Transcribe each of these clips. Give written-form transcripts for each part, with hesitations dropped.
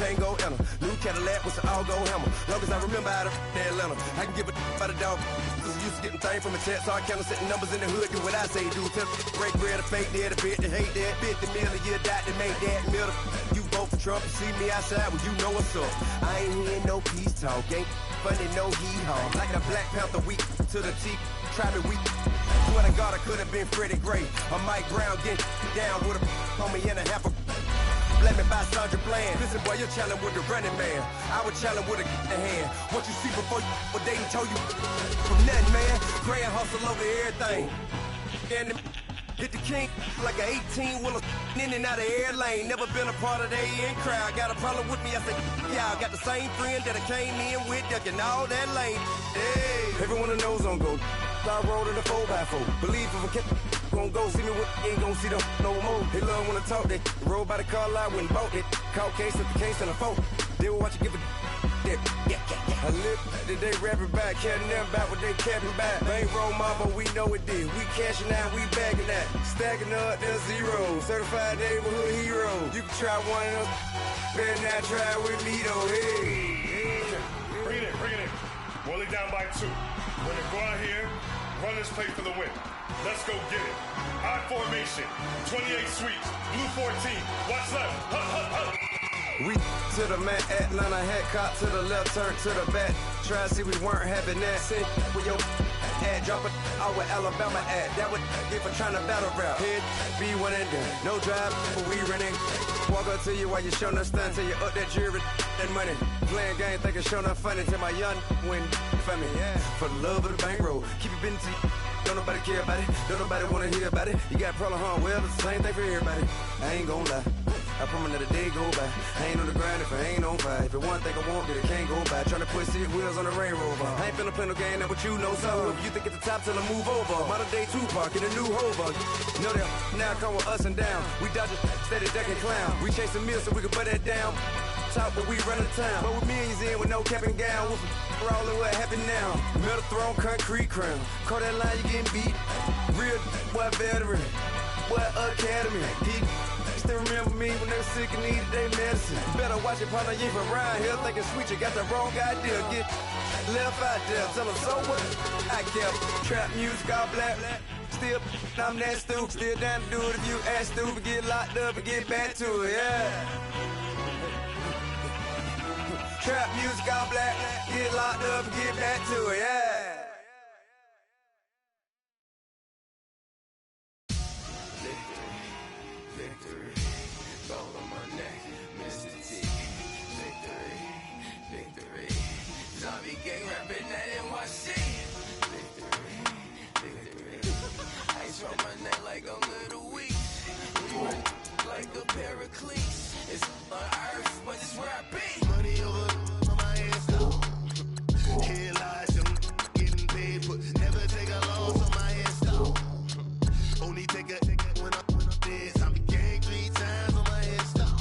can't go enter. New Cadillac with an all-go hammer. Long as I remember how to Atlanta, I can give a by the dog. Used to getting things from a chat, so I counted setting numbers in the hood. Do what I say, do. Tell break bread, a fake there, the bit, the hate that. 50 million, you died to make that middle. You vote for Trump, you see me outside, well, you know what's up. I ain't hearing no peace talk, ain't funny, no hee-haw. Like a Black Panther weak to the teeth, try me weak. Swear to God, I could have been Freddie Gray. Or Mike Brown getting down with a homie and a half a. Let me buy Sandra Bland. Listen, boy, you're challenging with the running man. I would challenge with a hand. What you see before you, what they told you from nothing, man. Gray and hustle over everything. And hit the king like an 18-wheeler in and out of air lane. Never been a part of the in crowd. Got a problem with me, I said, y'all got the same friend that I came in with, ducking all that lane. Hey, everyone knows on go. I rolled in a 4x4. Believe if I kept gon' go see me with ain't gon' see them no more. They love when I talk that. Roll by the car lot, went and bought it. Caught case at the case and a phone. They will watch you give a that. I live that they rapping back, caring them back what they capping back. Bankroll mama, we know it did. We cashing out, we bagging that. Stacking up, there's zero. Certified neighborhood hero. You can try one of them. Better not try with me though. Hey. Bring it in. Roll it down by 2. We're gonna go out here, run this play for the win. Let's go get it. I formation, 28 sweeps, blue 14. Watch left. We to the man, Atlanta hat caught to the left, turn to the back. Try to see we weren't having that. Sit with your ad, drop it out with Alabama ad. That would get for trying to battle rap. Head, be one and done. No drive, but we running. Walk up to you while you show no stun till you up that jury and money. Playing game, thinking show no funny till my young win for me. Yeah. For the love of the bankroll, keep it busy. Don't nobody care about it. Don't nobody wanna hear about it. You got a problem, huh? Well, it's the same thing for everybody. I ain't gon' lie. I promise that a day go by. I ain't on the grind if I ain't on fire. If it one thing I want, then it can't go by. Tryna put 6 wheels on the Range Rover. I ain't finna play no game, that what you know. So if you think it's the top till I move over. Modern day Tupac in a new Hova. Know that now come with us and down. We dodge a steady ducking clown. We chase a meal so we can put that down. Talk, but we run the town. But with millions in with no cap and gown. We're all in what happened now. Metal throne, concrete crown. Call that line, you getting beat. Real boy veteran. Boy academy. He still remember me when they were sick and needed their medicine. Better watch it, partner, you ain't from around here thinking sweet, you got the wrong idea. Get left out there, tell them so what I kept. Trap music, all black. Still, I'm that stupid. Still down to do it if you ask stupid. Get locked up and get back to it, yeah. Trap music, all black. Get locked up and get back to it, yeah. Like a little weak, like a Pericles. It's on earth, but it's where I be. Money over on my hands, though. Here lies them getting paid, but never take a loss on my hands, though. Only take a when I'm dead. I be gang 3 times on my hands, though.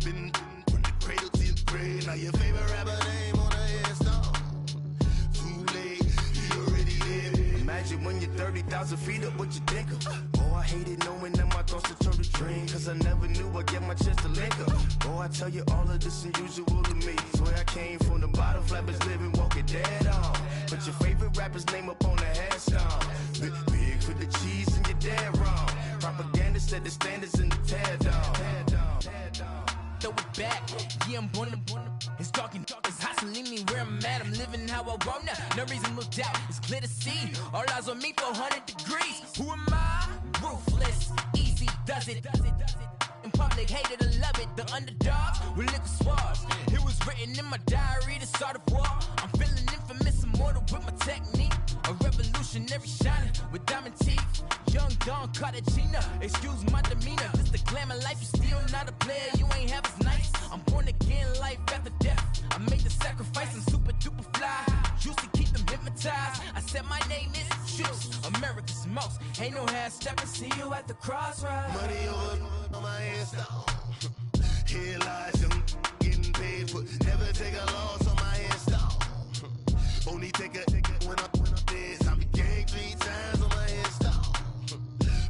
Been from the cradle to the grave. Now your favorite rapper name on the hands, though. Too late, you already there. Imagine when you're 30,000 feet up, what you think of? Oh, I hated knowing that my thoughts would turn to dream. Cause I never knew I'd get my chance to link up. Oh, I tell you all of this unusual to me. Swear I came from the bottom, flappers living, walking dead on. Put your favorite rapper's name up on the headstone. Big for the cheese and you're dead wrong. Propaganda set the standards in the tear down. Throw it back, yeah, I'm born to. It's talking, it's hustling me where I'm at. I'm living how I want now. No reason to look doubt, it's clear to see. All eyes on me, 400 degrees. Who am I? Ruthless, easy does it. In public, hated or love it. The underdogs with liquor swabs. It was written in my diary to start a war. I'm feeling infamous, immortal with my technique. A revolutionary shining with diamond teeth. Young Don Cartagena, excuse my demeanor. This the glamour life, you still not a player. You ain't half as nice. I'm born again, life after death. I made the sacrifice, I'm super duper fly. Used to keep them hypnotized. I said my name is Juice, America's most. Ain't no half stepping, see you at the crossroads. Money over on my hands, though. Here lies them getting paid for. Never take a loss on my hands, though. Only take a when I'm dead. I be gang 3 times on my hands, though.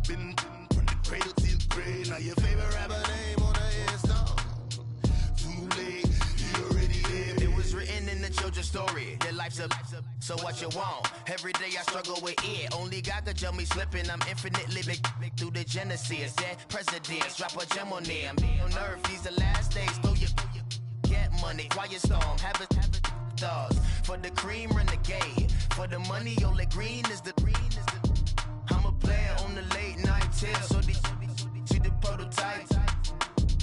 Been from the cradle to the grave. Now your favorite rapper name on the hands, though. Too life's a so what you want? Every day I struggle with it. Only God could tell me slipping. I'm infinitely big through the genesis. Dead presidents, drop a gem on them. On earth, these the last days. Throw your get money, quiet storm. Have a thoughts for the cream renegade. For the money, only green is the I'm a player on the late night tip. So these the prototype.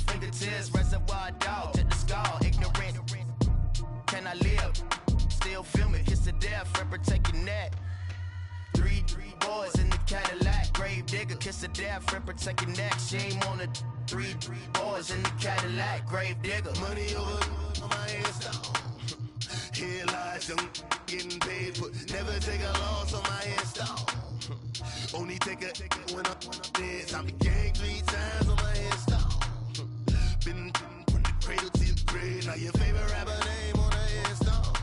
Fingertips, reservoir dog to the skull. Ignorant. Can I live? Still film it, kiss to death, friend protect your neck. Three boys in the Cadillac, grave digger, kiss to death, friend protect your neck. Shame on the three boys in the Cadillac, grave digger. Money over on my headstone. Here lies young getting paid, but never take a loss on my headstone. Only take a when I'm dead. Time to gang 3 times on my headstone. Been from the cradle to the grave. Now your favorite rapper name on the headstone.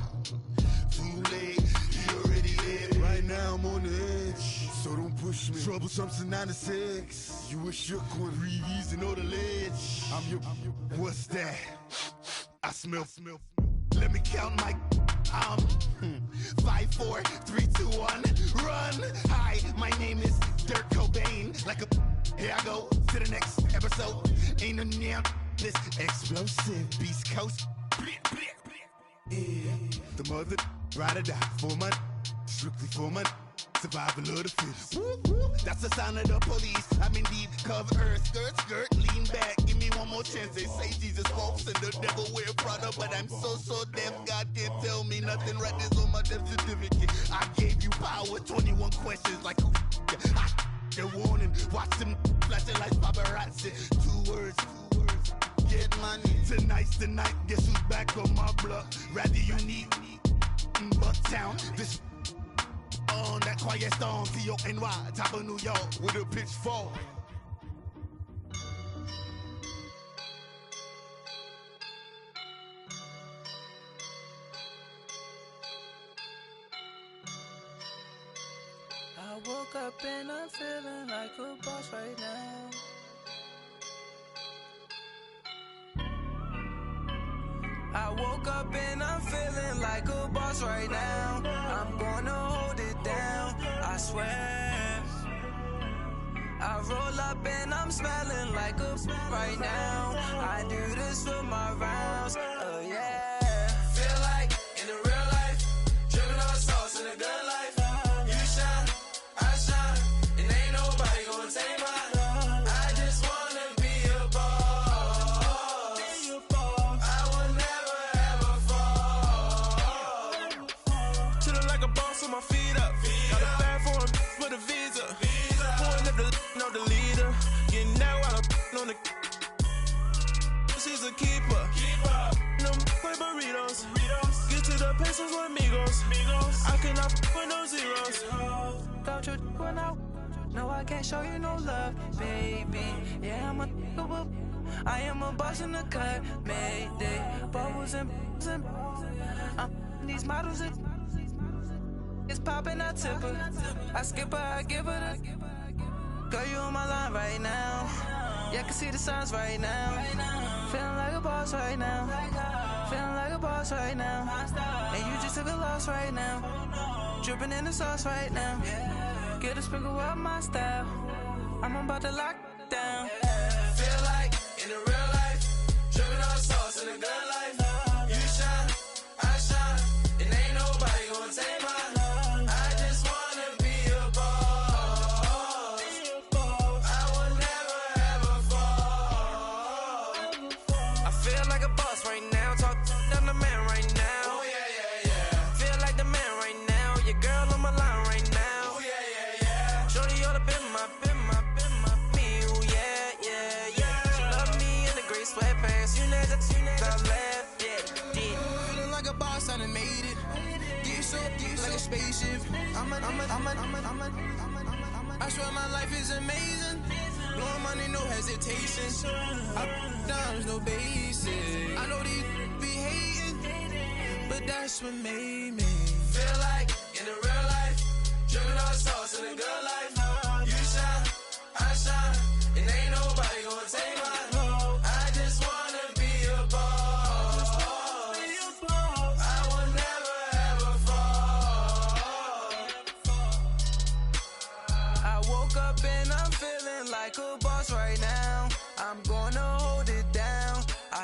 Too late, he already lived. Right now I'm on the edge, so don't push me. Troublesome to 96. You a shook one, breathe and know the ledge. I'm your. What's that? I smell. Let me count my. 5, 4, 3, 2, 1, run. Hi, my name is Dirk Cobain. Like a. Here I go to the next episode. Ain't no damn this explosive Beast Coast. Yeah. The mother ride or die for my strictly for my survival of the fittest. That's the sign of the police. I'm indeed cover earth, skirt, lean back. Give me one more chance. They say Jesus walks and the devil wear Prada, but I'm so deaf. God can't tell me nothing. Right this on my death certificate. I gave you power. 21 questions like who? The warning. Watch them flashing like paparazzi. 2 words. Get money. Tonight's the night. Guess who's back on my block? Rather unique. Bucktown. This on that quiet storm. T-O-N-Y. Top of New York with a pitchfork. I woke up and I'm feeling like a boss right now. I woke up and I'm feeling like a boss right now. I'm gonna hold it down, I swear. I roll up and I'm smelling like a right now. I do this for my rounds, oh yeah. Feel like in the real life, dripping on sauce in the good life. You shine, I shine, and ain't nobody gonna take mine. I just wanna be a boss. I will never ever fall. Chillin' like a boss with my feet up. Got a bag for him with a visa. Pulling up the no the leader. Getting that while I'm on the. She's a keeper. No play burritos. Get to the pesos with amigos. I cannot with no zeros. Don't you run out? No, I can't show you no love, baby. Yeah, I am a boss in the cut. Mayday, bubbles and these models. It's popping, I tip her. I skip her, I give her the. Girl, you on my line right now. Yeah, I can see the signs right now. Feeling like a boss right now. Feeling like a boss right now. And you just took a loss right now. Dripping in the sauce right now. Get a sprinkle up my style. I'm about to lock down. Feel like in the real life, dripping on sauce in the good life. You shine, I shine, and ain't nobody gonna take mine. Spaceship. I swear my life is amazing. Blowing money, no hesitation. Down, no basic. I know these be hating, but that's what made me feel like in the real life. Dripping on sauce in the good life. You shine, I shine, and ain't nobody gonna take mine. I just wanna be a boss. I will never ever fall.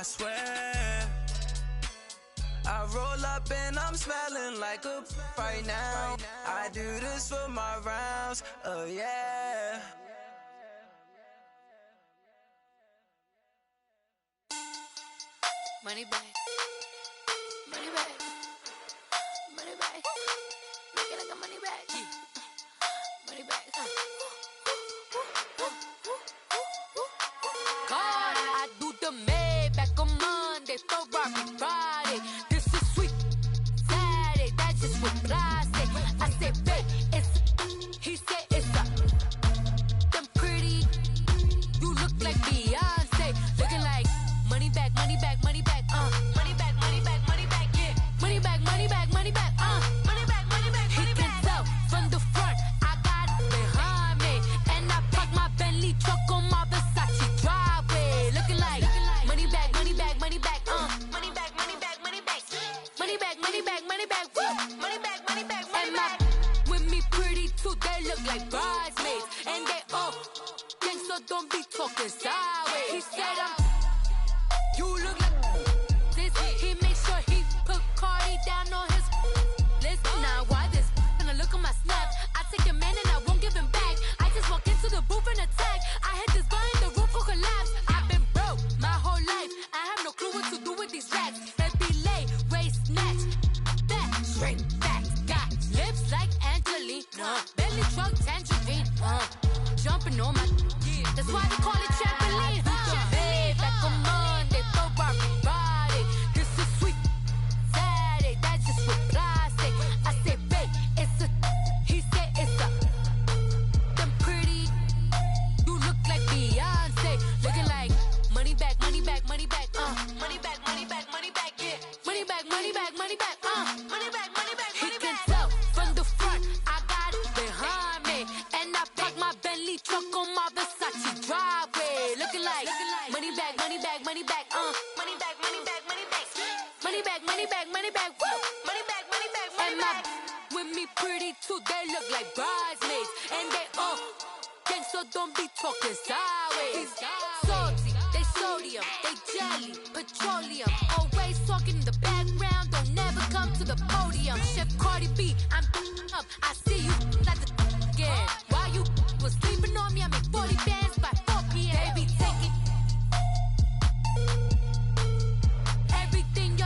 swear. I roll up and I'm smelling like a right now. I do this for my rounds, oh yeah. Money back, money back, money back. Make it like a money back, money back. God, I do the Maybach on Monday, Ferrari Friday. This is sweet Saturday, that's just what I say. I say, babe, it's he said it's a. Them pretty, you look like Beyonce, looking like money back, money back, money back, money back, money back, money back, yeah, money back, money back, money back, money back, money back. He can tell from the front, I got it behind me, and I park my Bentley truck on my Versace driveway, looking like money back, money back, money back, money back, money back, money back, money back, money back, money back, money back, money back, money back. With me pretty too, they look like bridesmaids, and they all gang, so don't be talking sideways. He said you look like this. He make sure he put Cardi down on his list. Now why this? Gonna look at my snap. I take a man and I won't give him back. I just walk into the booth and attack. I hit this guy in the roof will collapse. I've been broke my whole life. I have no clue what to do with these racks. Baby lay, race snatch, back, shrink back. Got lips like Angelina, belly truck tangerine. Jumping on my, that's why they call it trampoline. Babe, like a Monday, Ferrari Friday. This is sweet Saturday, that's just what I say. I say, babe, it's a, he said it's a. Them pretty, you look like Beyonce, looking like money back, money back, money back, money back, money back, money back, yeah, money back, money back, money back, money back, money back. He can tell from the front, I got it behind me, and I park my Bentley truck on my Versace driveway, looking like money back, money back, money back, money back, money back, money back, money back, money back, money back, money back, money back, money back. With me pretty too, they look like bridesmaids, and they all gang, so don't be talking sideways. Salty, they sodium, they jelly, petroleum, always talking in the background, don't never come to the podium. Chef Cardi B, I'm up, I see you like the again. While you was sleeping on me, I make 40 bands by 4 p.m. They be taking everything you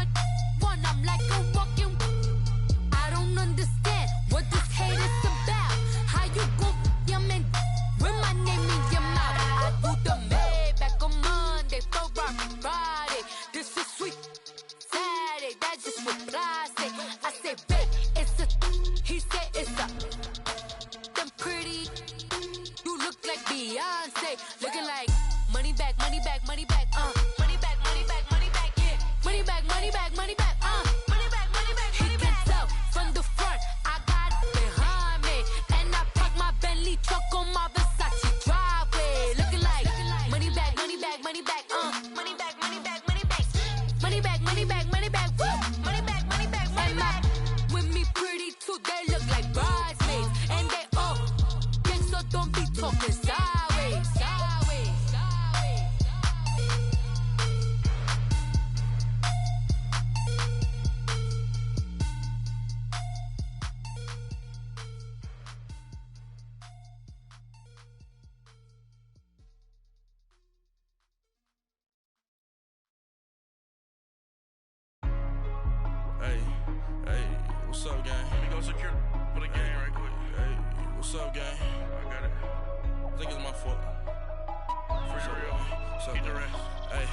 want, I'm like a walking. I don't understand what this hate is about. How you go your man with my name in your mouth? I do the Maybach on Monday, Ferrari Friday. This is sweet Saturday, that's just what I say. I say, babe, it's a, he said it's a. Them pretty, you look like Beyonce, looking like money back, money back, money back, money back, money back, money back, yeah, money back, money back, money back, money back, money back. He can tell from the front, I got it behind me, and I park my Bentley truck on my Versace driveway, looking like money back, money back, money back, money back, money back, money back, money back, money back, money back, money back, money back, money back. With me pretty too, they look like bridesmaids, and they all gang, so don't be talking sideways. Hey, what's up, gang? Let me go secure for the game right quick. Hey, what's up, gang? I got it. I think it's my fault. For real. What's up, Keep the gang? rest. Hey,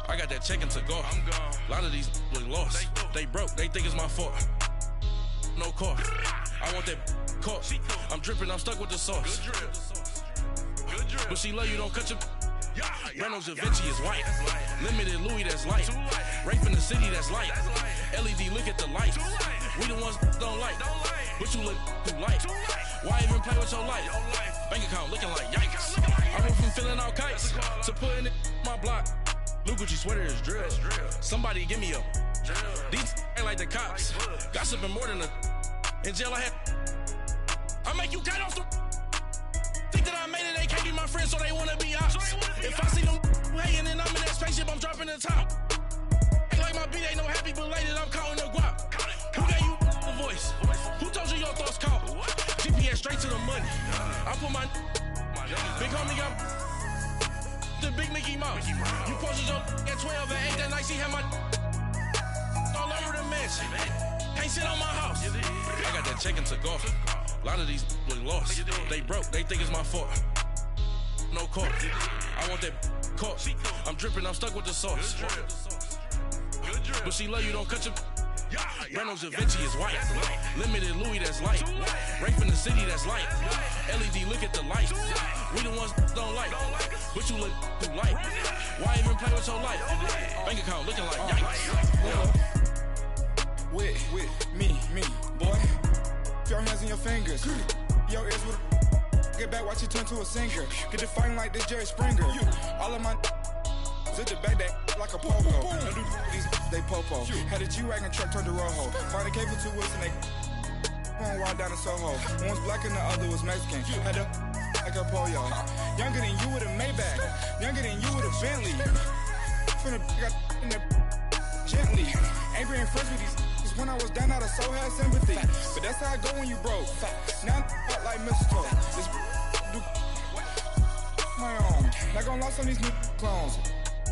I got that chicken to go. I'm gone. A lot of these look lost. They broke. They think it's my fault. No car. I want that car. I'm dripping. I'm stuck with the sauce. Good drip. Good drip. But she love you. Don't cut your. Yeah, Reynolds Da Vinci is white. That's light. Limited Louis, that's light. Too light. Rape in the city, that's light. That's light. LED, look at the lights. Too light. We the ones don't like. Don't like. But you look too light. Too light. Why even play with your life? Your life. Bank account looking like yikes. Looking like I went from feeling all kites That's a call. to putting it in my block. Blue Gucci sweater is drill. That's drill. Somebody give me a. Drill. These ain't like the cops. Like bugs. Gossiping more than a. In jail I had. I make you cut off the. Think that I made it, they can't be my friends, so they wanna be ops. If I see them hating and I'm in that spaceship, I'm dropping the top. it ain't no happy belated, I'm counting the guap. Who gave you the voice? Who told you your thoughts count? GPS straight to the money. I put my big homie got the big Mickey Mouse. You posted your at 12 and 8 that night, she had my all over the mansion. Can't sit on my house. I got that chicken to go. A lot of these look lost. They broke, they think it's my fault. No court. I want that caught. I'm dripping, I'm stuck with the sauce. But she love you, don't cut your. Reynolds Da Vinci is white. Limited Louis, that's light. Rape in the city, that's light. LED, look at the lights. We the ones don't like. But you look too light. Why even play with your life? Bank account looking like yikes. With me, boy. Your hands in your fingers. Your ears with get back, watch you turn to a singer. Get to fighting like this Jerry Springer. All of my zip the back that like a pogo. Don't do these they popo. Had a G-Wagon truck turned to Rojo. Find a cable 2 wheels and they going wild down in Soho. One was black and the other was Mexican. Had a like a pollo. Younger than you with a Maybach. Younger than you with a Bentley. From the got in the gently. Angry and friends with these. When I was down out of soul had sympathy. But that's how I go when you broke. Now I'm like mistletoe. This do my own. Not gonna lost on these new clones.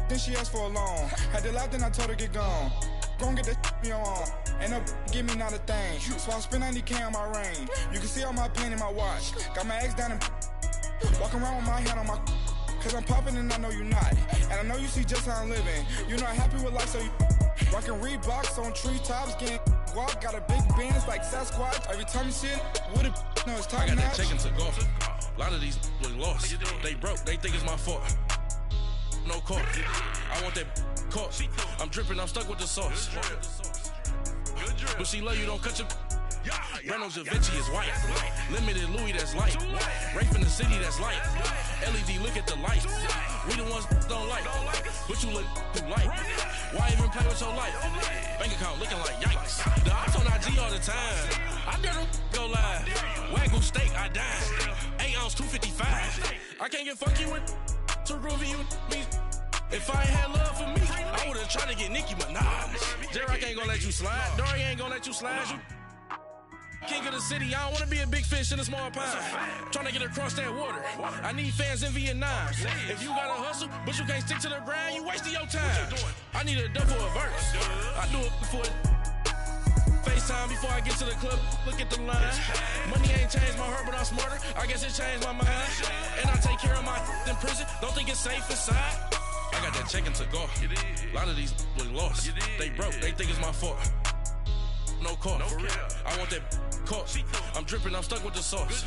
Then she asked for a loan. Had to laugh, then I told her get gone. Gon' get that me on. Ain't no give me not a thing. So I spend 90K on my ring. You can see all my pain in my watch. Got my ex down and walking around with my hand on my. Cause I'm popping and I know you not. And I know you see just how I'm living. You're not happy with life, so you rockin' Reeboks on treetops, getting walk. Got a big Benz like Sasquatch. Every time you see it, with it, no, it's time. I got that chicken to go. A lot of these look lost. They broke, they think it's my fault. No court. I want that caught. I'm dripping, I'm stuck with the sauce. But she love you, don't cut your. Reynolds Da Vinci is white. Limited Louis, that's light. Rape in the city, that's light. LED, look at the lights. We the ones don't like. But you look too light. Why even play with your life? Bank account looking like yikes. The ops on IG all the time. I dare them go live. Wagyu steak, I dine. 8 ounce, 255. I can't get funky with too groovy you me. If I ain't had love for me, I would've tried to get Nicki Minaj. J-Rock ain't gonna let you slide. Dory ain't gonna let you slide. You king of the city, I don't wanna be a big fish in a small pond. Tryna get across that water. I need fans in Vietnam. If you gotta hustle, but you can't stick to the grind, you wasting your time. I need a dub for a verse. I do it before FaceTime before I get to the club. Look at the line. Money ain't changed my heart, but I'm smarter. I guess it changed my mind. And I take care of my in prison. Don't think it's safe inside. I got that chicken to go. A lot of these look lost. They broke, they think it's my fault. No court. I want that caught. I'm dripping, I'm stuck with the sauce.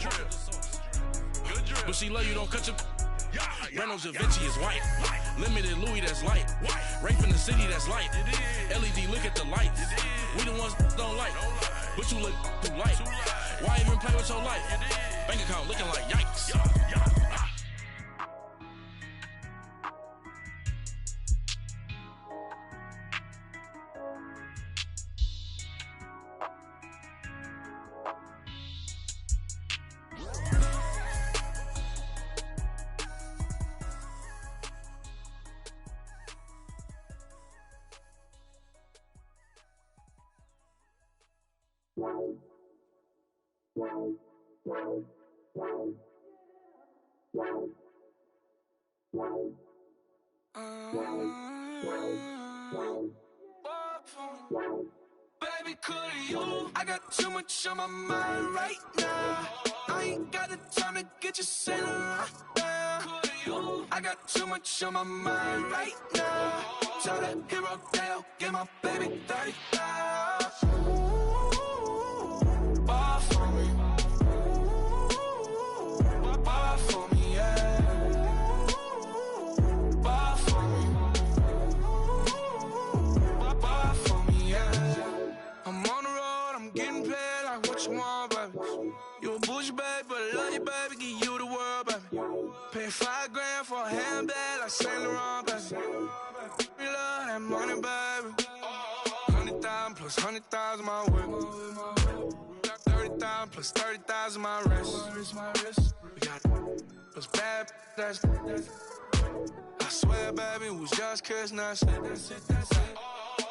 But she love you, don't cut your. Reynolds Da Vinci is white. Limited Louis, that's light. Rape in the city, that's light. LED, look at the lights. We the ones don't like. But you look too light. Why even play with your life? Bank account looking like yikes. Baby, could you? I got too much on my mind right now. I ain't got the time to get you sitting right now. Could you? I got too much on my mind right now. Tell that hero Dale, get my baby 30,000. Ball for me. Ball for me, yeah. Ball for me. Ball for me, yeah. I'm on the road, I'm getting paid like what you want, baby. You a bougie, baby, but I love you, baby. Give you the world, baby. Pay $5 grand for a handbag like Saint Laurent, baby. We love that money, baby. 100,000 plus 100,000 my whip. Got 30,000 plus 30,000 my wrist. We got those bad, that's I swear, baby, it was just kiss, that's it.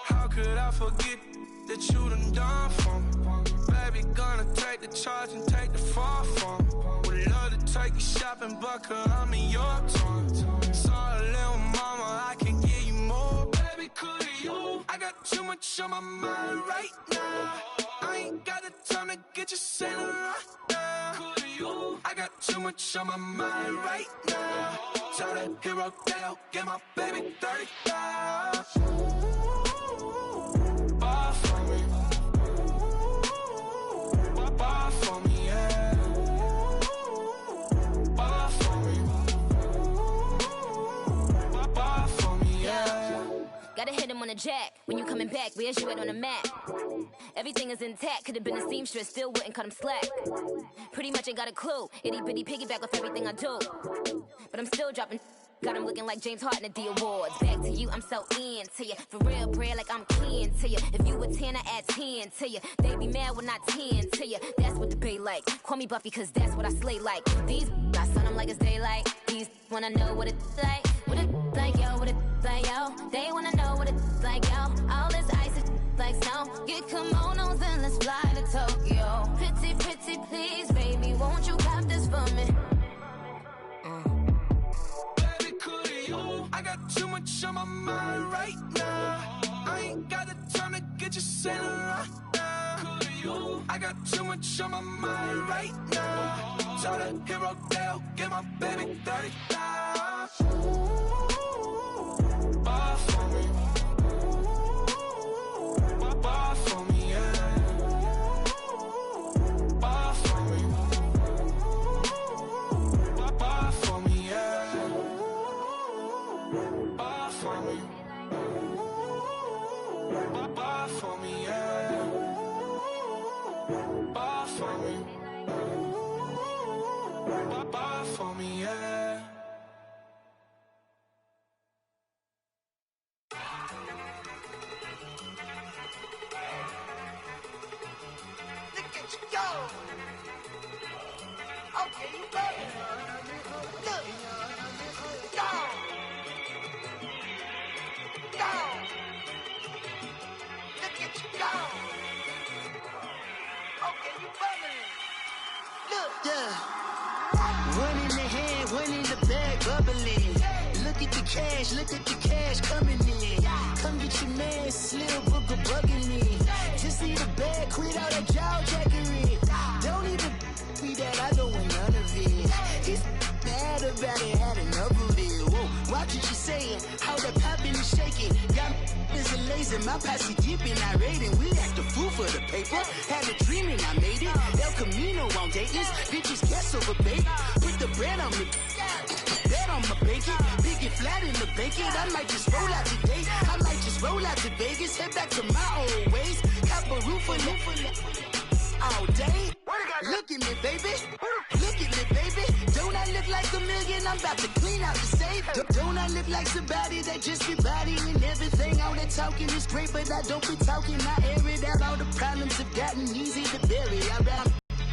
How could forget that you done for me. Baby, gonna take the charge and take the fall from me. Would love to take you shopping, but I'm in your tongue. Sorry, little mama, I can give you more. Baby, could you? I got too much on my mind right now. I ain't got the time to get you sent right now. Could you? I got too much on my mind right now. Tell that hero that I'll get my baby 30,000. Buy for me. Buy for me, yeah. Buy for me. Buy for me, yeah. Gotta hit him on the jack. When you coming back, where's you at on the map? Everything is intact. Could've been a seamstress, still wouldn't cut him slack. Pretty much ain't got a clue. Itty bitty piggyback with everything I do. But I'm still dropping. Got him looking like James Harden at the awards. Back to you, I'm so into you. For real, prayer like I'm kin to you. If you a 10, I add 10 to you. They be mad when I 10 to you. That's what the bay like. Call me Buffy, cause that's what I slay like. These I sun them like it's daylight. These wanna know what it's like. What it like, yo, what it like, yo. They wanna know what it's like, yo. All this ice is like snow. Get kimonos and let's fly to Tokyo. Pretty, pretty, please, baby, won't you cop this for me? I got too much on my mind right now. I ain't got the time to get you sent right now. I got too much on my mind right now. Tell the hero that I'll get my baby 30,000. Buy for me. Buy for me, yeah. Buy for me. Buy for me, yeah. Buy for me. Buy for me, yeah. Buy for me. Buy for me, yeah. Look at you go. Okay, you better. Look. Go. Go. Look at you go. Okay, you better. Look. Yeah. One in the hand, one in the bag, bubbling. Look at the cash coming in. Come get your man, Slim Booker bugging me. Just need a bag, quit all that jaw jackery. Don't even be that, I don't want none of it. He's mad about it, had enough of it. Whoa, watch what you saying, how that poppin' and shaking. Got is a lazy, my posse deep and irate, and we act a fool for the paper. Had a dream and I made it. El Camino on Dayton's, bitches guess over bait. Put the bread on me, bet on my bacon. Big and flat in the bacon. I might just roll out today. I might just roll out to Vegas, head back to my old ways. Cap a roof for all day. Look at me, baby. Look at me, baby. Don't I look like a million? I'm about to clean out the safe. Don't I look like somebody that just be bodying everything? All that talking is great, but I don't be talking. I air it out. All the problems have gotten easy to bury.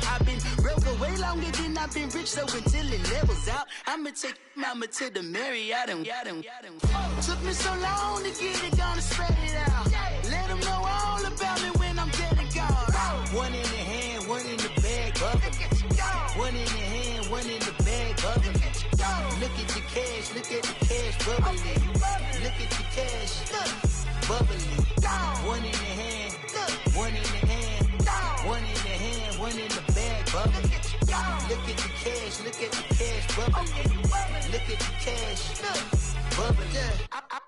I've been broke way longer than I've been rich, so until it levels out, I'ma take mama to the Marriott and took me so long to get it, gonna spread it out. Let them know all about me when I'm dead and gone. One in the hand, one in the bag, bubbling. One in the hand, one in the bag, bubbling. Look at the cash, bubbling. Look at the cash, bubbling. One in the hand, one in the hand, one in the hand, one in the bag, bubbling. Look at the cash, bubbling. Look at the cash, bubbling.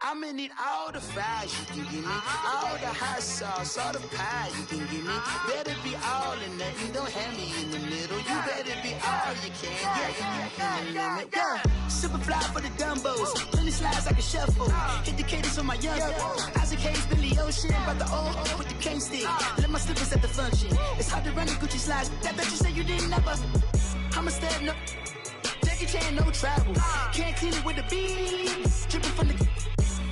I'ma need all the fries you can give me, all the hot sauce, all the pie you can give me. Better be all or nothing, don't have me in the middle. You better be all you can. Yeah. Super fly for the dumbos, plenty slides like a shuffle. Hit the cadence on my young Isaac Hayes, Billy Ocean, about the old with the cane stick. Let my slippers at the function. It's hard to run the Gucci slides. That bet you say you didn't never. I'ma step no. Jackie Chan, no travel. Can't clean it with the beat. Dripping from the.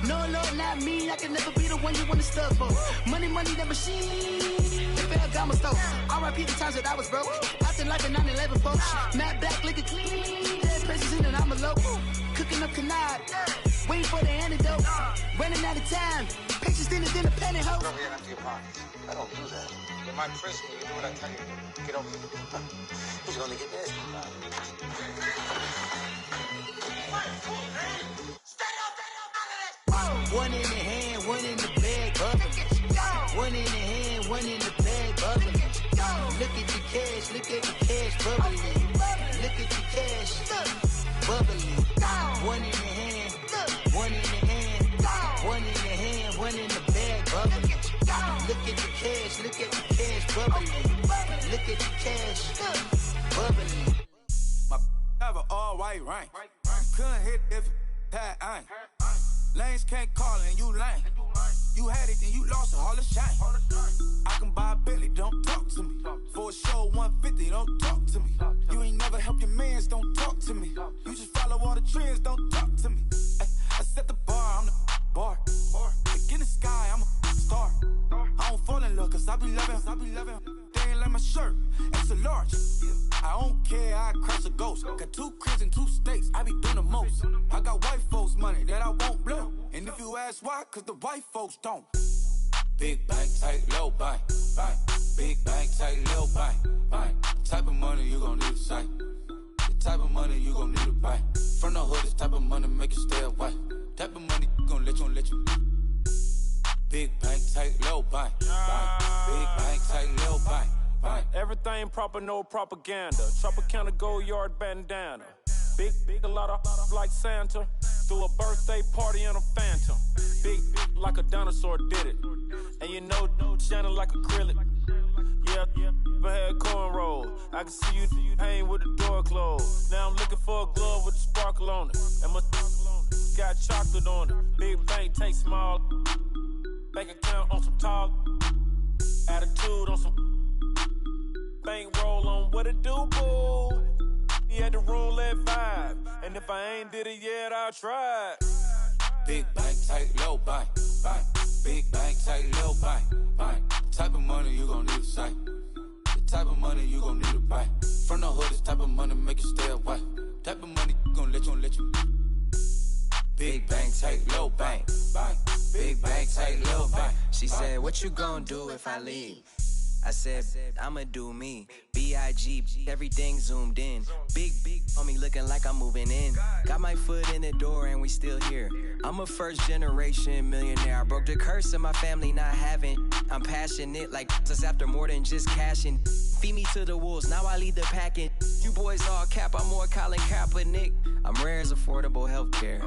No, Lord, not me. I can never be the one you wanna stuff for. Money, that machine. The Ferragamo store. R.I.P. the times that I was broke. After like a 9/11 folks. Matte black, liquor clean. Dead presses in and I'm a local. Cooking up canard. Waiting for the antidote. Running out of time. Patience extended in the pantyhose. Go ahead empty your pockets. I don't do that. In my principle, you do what I tell you to do. Get over here. Who's gonna get this? One in the hand, one in the bag, bubbling. One in the hand, one in the bag, bubbling. Look at the cash, bubbling. Look at the cash, bubbling. One in the hand, one in the hand, one in the hand, one in the bag, bubbling. Look at the cash, bubbling. Look at the cash, bubbling. My have an all white rank. Couldn't hit if it had ain't. Lanes can't call and you lame. You had it and you lost it, all the shame. I can buy a Bentley, don't talk to me. For a show 150, don't talk to me. You ain't never help your mans, don't talk to me. You just follow all the trends, don't talk to me. I set the bar, I'm the bar. Like in the sky, I'm a star. I don't fall in love, cause I be loving. They ain't like my shirt, it's a large. I don't care, I crush a ghost. Got 2 cribs in 2 states, I be doing the most. I got white folks money that I won't blow. And if you ask why, cause the white folks don't. Big bank, tight, low bank, bank. Big bank, tight, low bank, bank. Type of money you gon' need a sight. The type of money you gon' need a buy. From the hood, this type of money make you stay away. Type of money gon' let you. Big bank, tight, low bank, bank. Big bank, tight, low bank, bank. Everything proper, no propaganda. Tropicana gold yard bandana. Big, a lot of like Santa. Threw a birthday party in a phantom. Big like a dinosaur did it. And you know, shining like acrylic. Yeah, I had cornrow. I can see you hang with the door closed. Now I'm looking for a glove with a sparkle on it. And my got chocolate on it. Big bank, take small. Bank account on some tall. Attitude on some. Bank roll on what it do, boo. He had the roulette vibe. And if I ain't did it yet, I'll try. Big bank, tight, low bank, bank. Big bank, tight, low bank, bank. Type of money you gon' need a sight. The type of money you gon' need to buy. From the hood, this type of money make you stay away. Type of money gon' let you. Big bank, tight, low bank, bank. Big bank, tight, low bank. She said, what you gon' do if I leave? I said, I'ma do me. B.I.G. Everything zoomed in. Big on me looking like I'm moving in. Got my foot in the door and we still here. I'm a first generation millionaire. I broke the curse of my family not having. I'm passionate like us after more than just cashing. Feed me to the wolves, now I lead the packing. You boys all cap, I'm more Colin Kaepernick. I'm rare as affordable healthcare.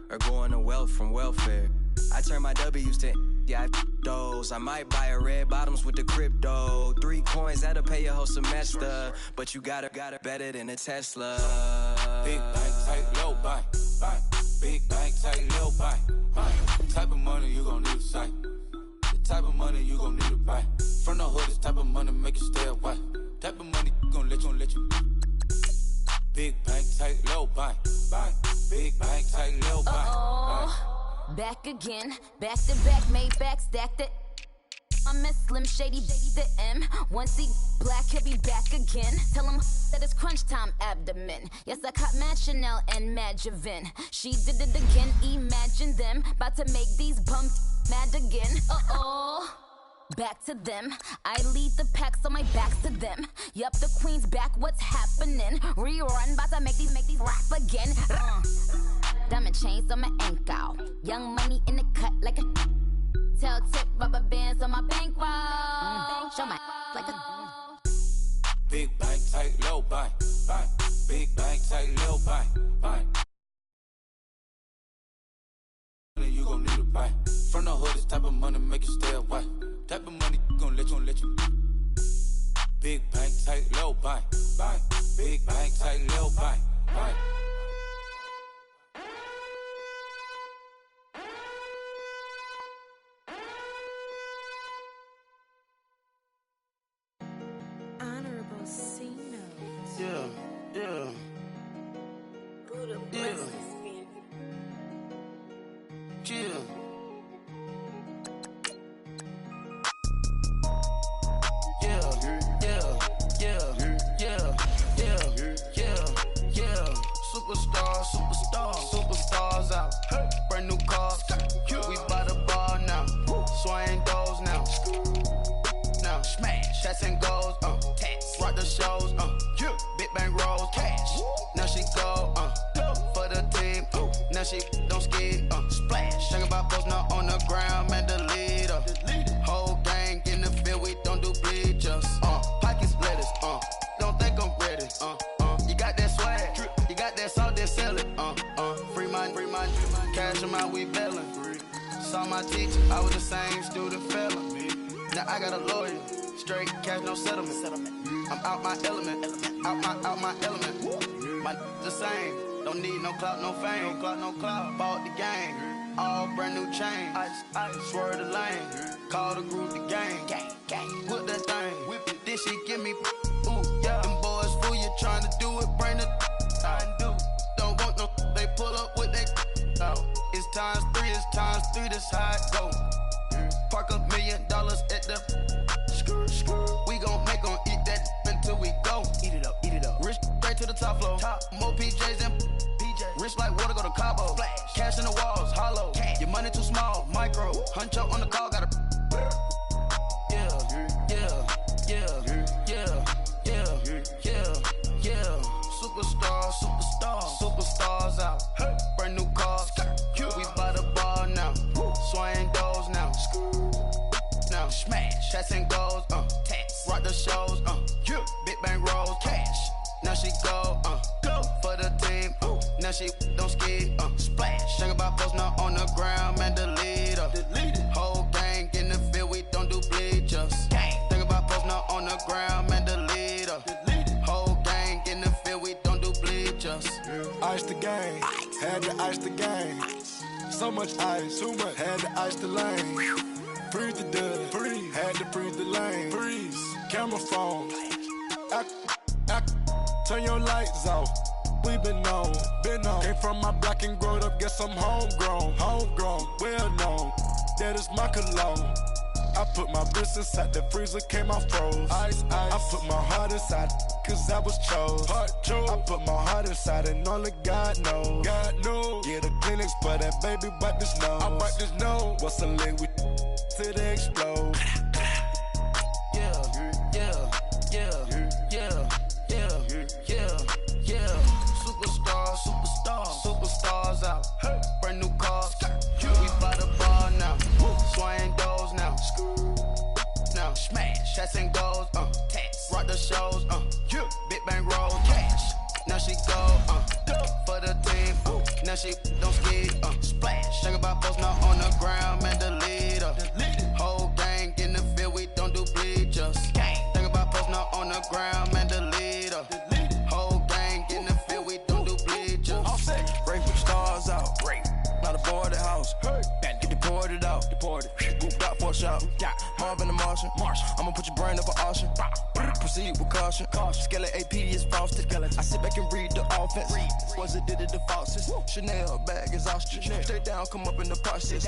Or going to wealth from welfare. I turn my W's to those. I might buy a red bottoms with the crypto. 3 coins, that'll pay your whole semester. But you gotta better than a Tesla. Big bank, tight, low bank, bank. Big bank, tight, low bank, bank. Type of money you gon' need a sight. The type of money you gon' need to buy. From the hood, this type of money make you stay away. Type of money gon' let you. Big bank, tight, low bank, bank. Big bank, tight, low bank, bank. Back again, back to back, made back, stacked it. I'm a Slim Shady, the M. Once he black, he'll be back again. Tell him that it's crunch time abdomen. Yes, I caught Mad Chanel and Mad Javin. She did it again, imagine them. About to make these bums mad again. Back to them. I lead the pack, so my back's to them. Yup, the queen's back, what's happening? Rerun, about to make these rap again. Diamond chains on my ankle. Young money in the cut like a tail tip, rubber bands on my bankroll. Show my like a Big bank, tight, low bank, bank. Big bank, tight, low bank, bank. You gon' need to buy. From the hood, this type of money make you stay away. Type of money gon' let you. Big bank, tight, low bank, bank. Big bank, tight, low bank, bank. Honorable C notes. Yeah. tats and goals, rock the shows, big bang rolls, cash. Now she go, for the team, now she don't ski, splash. Think about post now on the ground, man, the leader. Whole gang in the field, we don't do bleachers, pockets lettuce, don't think I'm ready, you got that swag, you got that salt, then sell it, free mind, cash amount, we bailin'. Saw my teacher, I was the same student fella. Now I got a lawyer, straight cash, no settlement. I'm out my element, out my element. My the same, don't need no clout, no fame. No clout, bought the game, all brand new chain. I swerve the lane, call the group the gang. Whip that thing, whip it, this shit give me, ooh, yeah. Them boys fool you trying to do it, bring the don't want no, they pull up with that out. It's times three, this how it go. Park $1 million at the we gon' make 'em eat that until we go. Eat it up. Rich straight to the top floor. More PJs and PJ. Rich like water, go to Cabo. Flash. Cash in the walls, hollow. Cash. Your money too small, micro. Huncho on the call, gotta. Superstars out. Hey. Brand new cars. We by the bar now. Swaying doors now. Now smash. Tats and goals. Rock the shows. Big bang rolls. Cash. Now she go. For the team. Now she don't ski. Splash. Think about post now on the ground, man, the leader. Whole gang in the field, we don't do bleachers. Think about post now on the ground, man, the leader. Whole gang in the field, we don't do bleachers. Ice the game, had to ice the game. So much ice, too much, had to ice the lane. Freeze the dub, freeze, had to freeze the lane. Freeze, camera phone. Turn your lights off. We been on. Came from my block and growed up, guess I'm homegrown, well known. That is my cologne. I put my wrist inside the freezer, came out froze. Ice. I put my heart inside, cause I was chose. I put my heart inside and only God knows. Yeah, the clinics, but that baby wipe this nose. I wipe this nose. What's the link with till they explode? Superstars out. Hey. Brand new cars. We by the bar now. Swaying doors now. Now smash. Tats and goals. Rock the shows. Big bang rolls. Cash. Now she go. For the team. Now she don't ski. Splash. Think about post now on the ground, man, the leader. Whole gang in the field, we don't do bleachers. Think about post now on the ground, man, the leader. Whole gang in the field, we don't do bleachers. Break with stars out. Not a boarded house. Get deported out. Moved out for a shot. Marvin the Martian. I'ma put your brain up for auction. Proceed with caution. Skeleton AP is frosted. I sit back and read the offense. Was it did it the faucets? Chanel bag is ostrich. Stay down, come up in the process.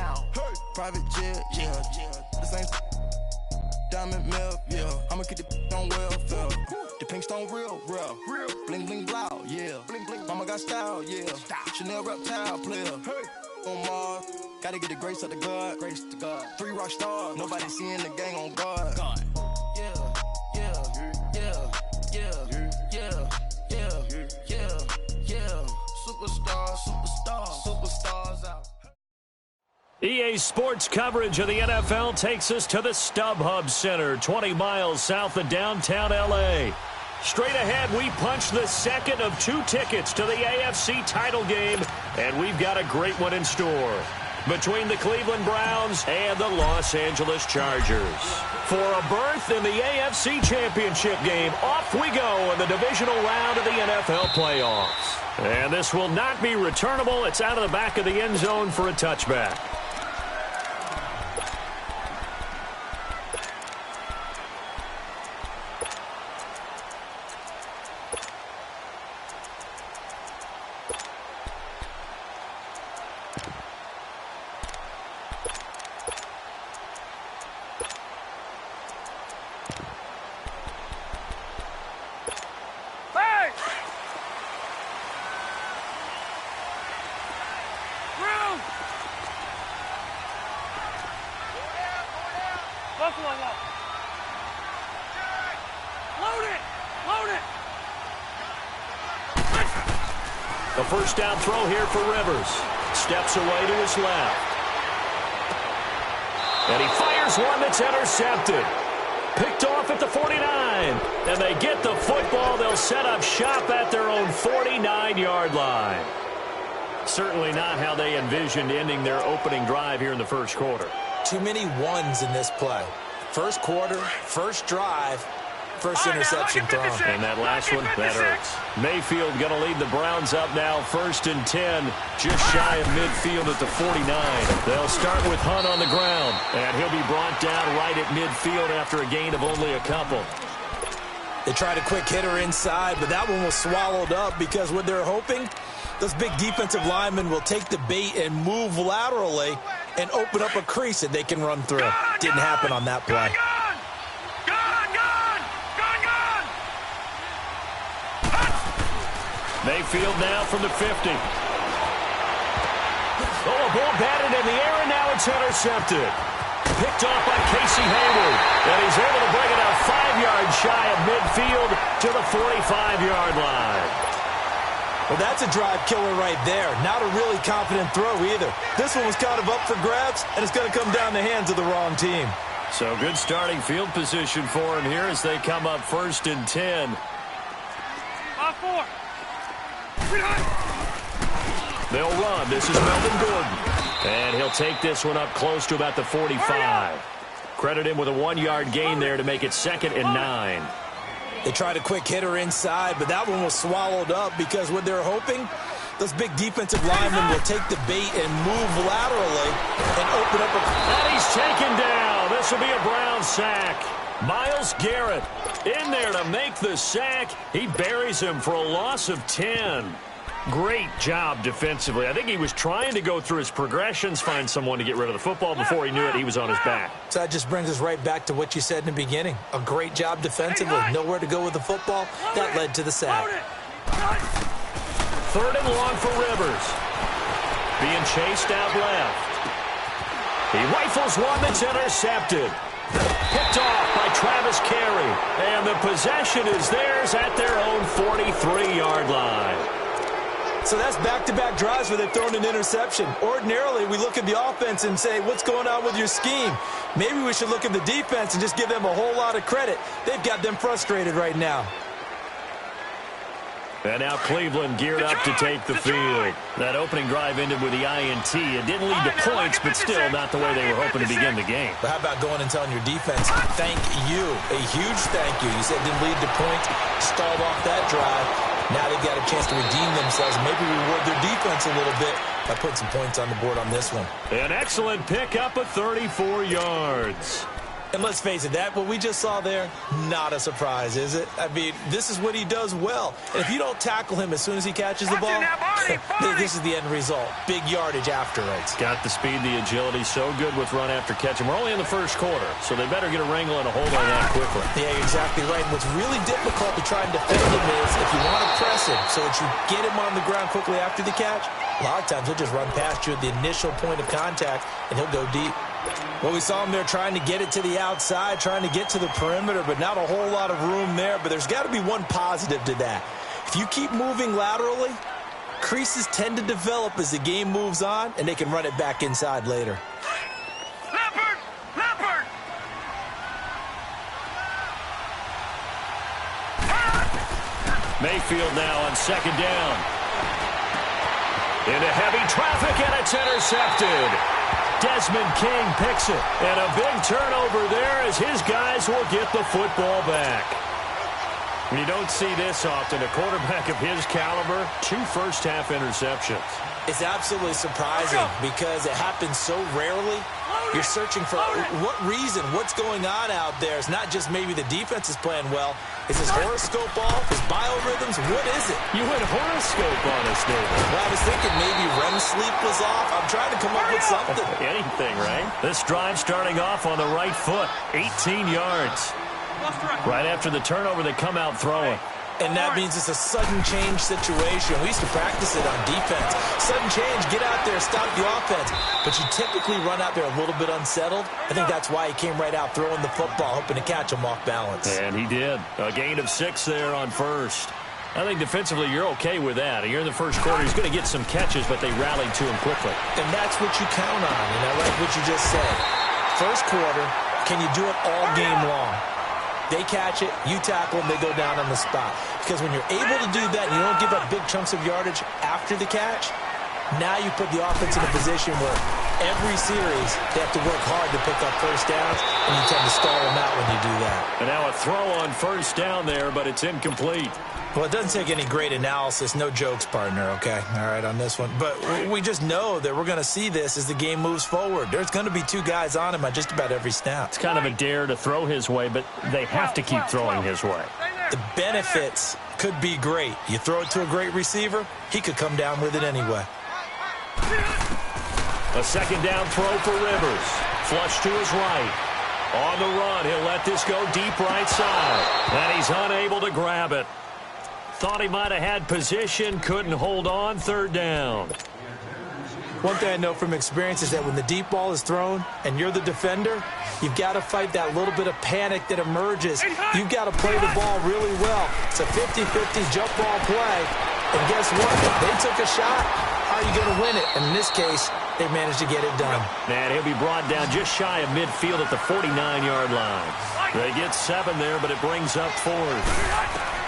Private jet, yeah. The same diamond milk, yeah. I'ma get the on welfare. The pink stone real. Bling bling blow, yeah. Mama got style, yeah. Chanel reptile player. On Mars, gotta get the grace of the God. 3 rock stars, nobody seeing the gang on guard. Superstars out. EA Sports coverage of the NFL takes us to the StubHub Center, 20 miles south of downtown L.A. Straight ahead, we punch the second of 2 tickets to the AFC title game, and we've got a great one in store between the Cleveland Browns and the Los Angeles Chargers. For a berth in the AFC Championship game, off we go in the divisional round of the NFL playoffs. And this will not be returnable. It's out of the back of the end zone for a touchback. Load it! Load it! A first down throw here for Rivers. Steps away to his left. And he fires one that's intercepted. Picked off at the 49. And they get the football. They'll set up shop at their own 49-yard line. Certainly not how they envisioned ending their opening drive here in the first quarter. Too many ones in this play. First quarter, first drive, first interception thrown. And that last one, that hurts. Mayfield going to lead the Browns up now, 1st and 10, just shy of midfield at the 49. They'll start with Hunt on the ground, and he'll be brought down right at midfield after a gain of only a couple. They tried a quick hitter inside, but that one was swallowed up because what they're hoping, those big defensive linemen will take the bait and move laterally and open up a crease that they can run through. Didn't happen on that play. Mayfield now from the 50. Oh, a ball batted in the air, and now it's intercepted. Picked off by Casey Hayward. And he's able to bring it out 5 yards shy of midfield to the 45-yard line. Well, that's a drive killer right there. Not a really confident throw either. This one was kind of up for grabs, and it's going to come down the hands of the wrong team. So good starting field position for him here as they come up 1st and 10. 5-4. They'll run. This is Melvin Gordon. And he'll take this one up close to about the 45. Credit him with a 1-yard gain there to make it 2nd and 9. They tried a quick hitter inside, but that one was swallowed up because what they're hoping, those big defensive linemen will take the bait and move laterally and open up a... And he's taken down. This will be a Brown sack. Myles Garrett in there to make the sack. He buries him for a loss of 10. Great job defensively. I think he was trying to go through his progressions, find someone to get rid of the football. Before he knew it, he was on his back. So that just brings us right back to what you said in the beginning. A great job defensively. Nowhere to go with the football. That led to the sack. 3rd and long for Rivers. Being chased out left. He rifles one that's intercepted. Picked off by Travis Carey. And the possession is theirs at their own 43-yard line. So that's back-to-back drives where they've thrown an interception. Ordinarily, we look at the offense and say, what's going on with your scheme? Maybe we should look at the defense and just give them a whole lot of credit. They've got them frustrated right now. And now Cleveland geared up to take the field. That opening drive ended with the INT. It didn't lead to points, but still not the way they were hoping to begin the game. But how about going and telling your defense, thank you, a huge thank you. You said it didn't lead to points, stalled off that drive. Now they've got a chance to redeem themselves, maybe reward their defense a little bit by putting some points on the board on this one. An excellent pickup of 34 yards. And let's face it, that what we just saw there, not a surprise, is it? I mean, this is what he does well. And if you don't tackle him as soon as he catches the ball, this is the end result. Big yardage afterwards. Got the speed, the agility, so good with run after catch. And we're only in the first quarter, so they better get a wrangle and a hold on that quickly. Yeah, exactly right. And what's really difficult to try and defend him is if you want to press him so that you get him on the ground quickly after the catch, a lot of times he'll just run past you at the initial point of contact, and he'll go deep. Well, we saw him there trying to get it to the outside, trying to get to the perimeter, but not a whole lot of room there. But there's got to be one positive to that. If you keep moving laterally, creases tend to develop as the game moves on, and they can run it back inside later. Leopard! Mayfield now on 2nd down. Into heavy traffic, and it's intercepted. Desmond King picks it, and a big turnover there as his guys will get the football back. You don't see this often. A quarterback of his caliber, 2 first-half interceptions. It's absolutely surprising because it happens so rarely. You're searching for what reason, what's going on out there. It's not just maybe the defense is playing well. Is his horoscope off? His biorhythms? What is it? You went horoscope on us, David. Well, I was thinking maybe REM sleep was off. I'm trying to come up with something. Anything, right? This drive starting off on the right foot. 18 yards. Right after the turnover, they come out throwing. And that means it's a sudden change situation. We used to practice it on defense. Sudden change, get out there, stop the offense. But you typically run out there a little bit unsettled. I think that's why he came right out throwing the football, hoping to catch him off balance. And he did. A gain of 6 there on first. I think defensively you're okay with that. You're in the first quarter. He's going to get some catches, but they rallied to him quickly. And that's what you count on. And I like what you just said. First quarter, can you do it all game long? They catch it, you tackle them, they go down on the spot. Because when you're able to do that and you don't give up big chunks of yardage after the catch, now you put the offense in a position where every series they have to work hard to pick up first downs, and you tend to stall them out when you do that. And now a throw on first down there, but it's incomplete. Well, it doesn't take any great analysis. No jokes, partner, okay? All right, on this one. But we just know that we're going to see this as the game moves forward. There's going to be 2 guys on him at just about every snap. It's kind of a dare to throw his way, but they have to keep throwing his way. The benefits could be great. You throw it to a great receiver, he could come down with it anyway. A second down throw for Rivers. Flush to his right. On the run, he'll let this go deep right side. And he's unable to grab it. Thought he might have had position, couldn't hold on, third down. One thing I know from experience is that when the deep ball is thrown and you're the defender, you've got to fight that little bit of panic that emerges. You've got to play the ball really well. It's a 50-50 jump ball play. And guess what? They took a shot. How are you going to win it? And in this case, they managed to get it done. And he'll be brought down just shy of midfield at the 49-yard line. They get 7 there, but it brings up 4th.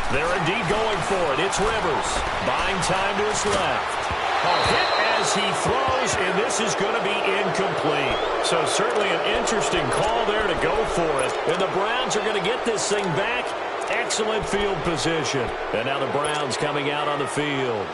They're indeed going for it. It's Rivers. Buying time to his left. A hit as he throws, and this is going to be incomplete. So certainly an interesting call there to go for it. And the Browns are going to get this thing back. Excellent field position. And now the Browns coming out on the field.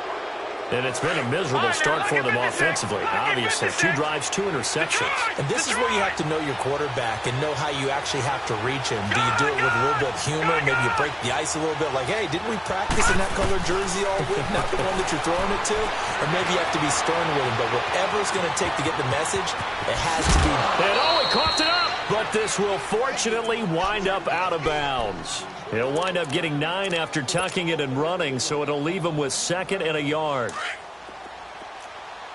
And it's been a miserable start for them offensively, obviously. 2 drives, 2 interceptions. And this is where you have to know your quarterback and know how you actually have to reach him. Do you do it with a little bit of humor? Maybe you break the ice a little bit like, hey, didn't we practice in that colored jersey all week? Not the one that you're throwing it to? Or maybe you have to be stern with him. But whatever it's going to take to get the message, it has to be. And he coughed it up. But this will fortunately wind up out of bounds. He'll wind up getting 9 after tucking it and running, so it'll leave him with 2nd and a yard.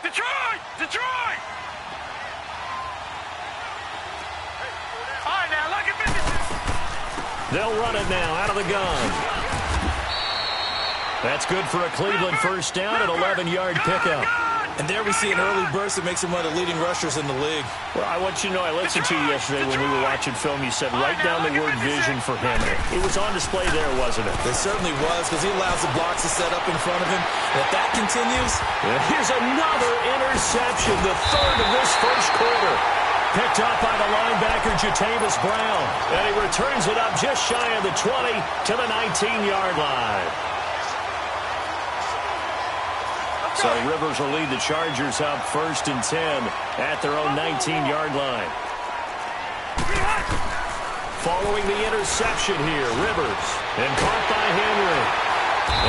Detroit! Detroit! All right, now, look at this. They'll run it now out of the gun. That's good for a Cleveland first down, an 11-yard pickup. And there we see an early burst that makes him one of the leading rushers in the league. Well, I want you to know, I listened to you yesterday when we were watching film. You said write down the word vision for him. It was on display there, wasn't it? It certainly was, because he allows the blocks to set up in front of him. And if that continues... Here's another interception, the 3rd of this first quarter. Picked up by the linebacker, Jatavis Brown. And he returns it up just shy of the 20 to the 19-yard line. So Rivers will lead the Chargers up 1st and 10 at their own 19-yard line. Following the interception here, Rivers, and caught by Henry.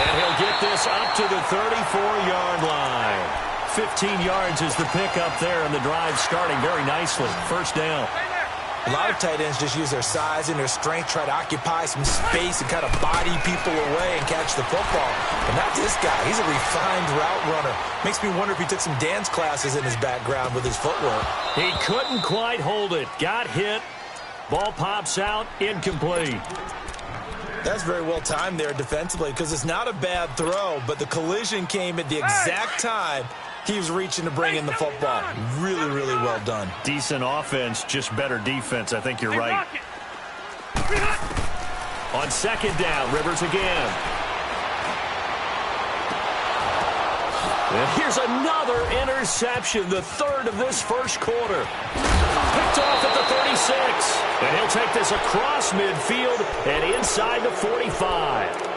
And he'll get this up to the 34-yard line. 15 yards is the pickup there, and the drive starting very nicely. First down. A lot of tight ends just use their size and their strength, try to occupy some space and kind of body people away and catch the football. But not this guy. He's a refined route runner. Makes me wonder if he took some dance classes in his background with his footwork. He couldn't quite hold it. Got hit. Ball pops out. Incomplete. That's very well timed there defensively, because it's not a bad throw, but the collision came at the exact time he was reaching to bring in the football. Really, really well done. Decent offense, just better defense. I think you're right. On 2nd down, Rivers again. And here's another interception, the 3rd of this first quarter. Picked off at the 36. And he'll take this across midfield and inside the 45.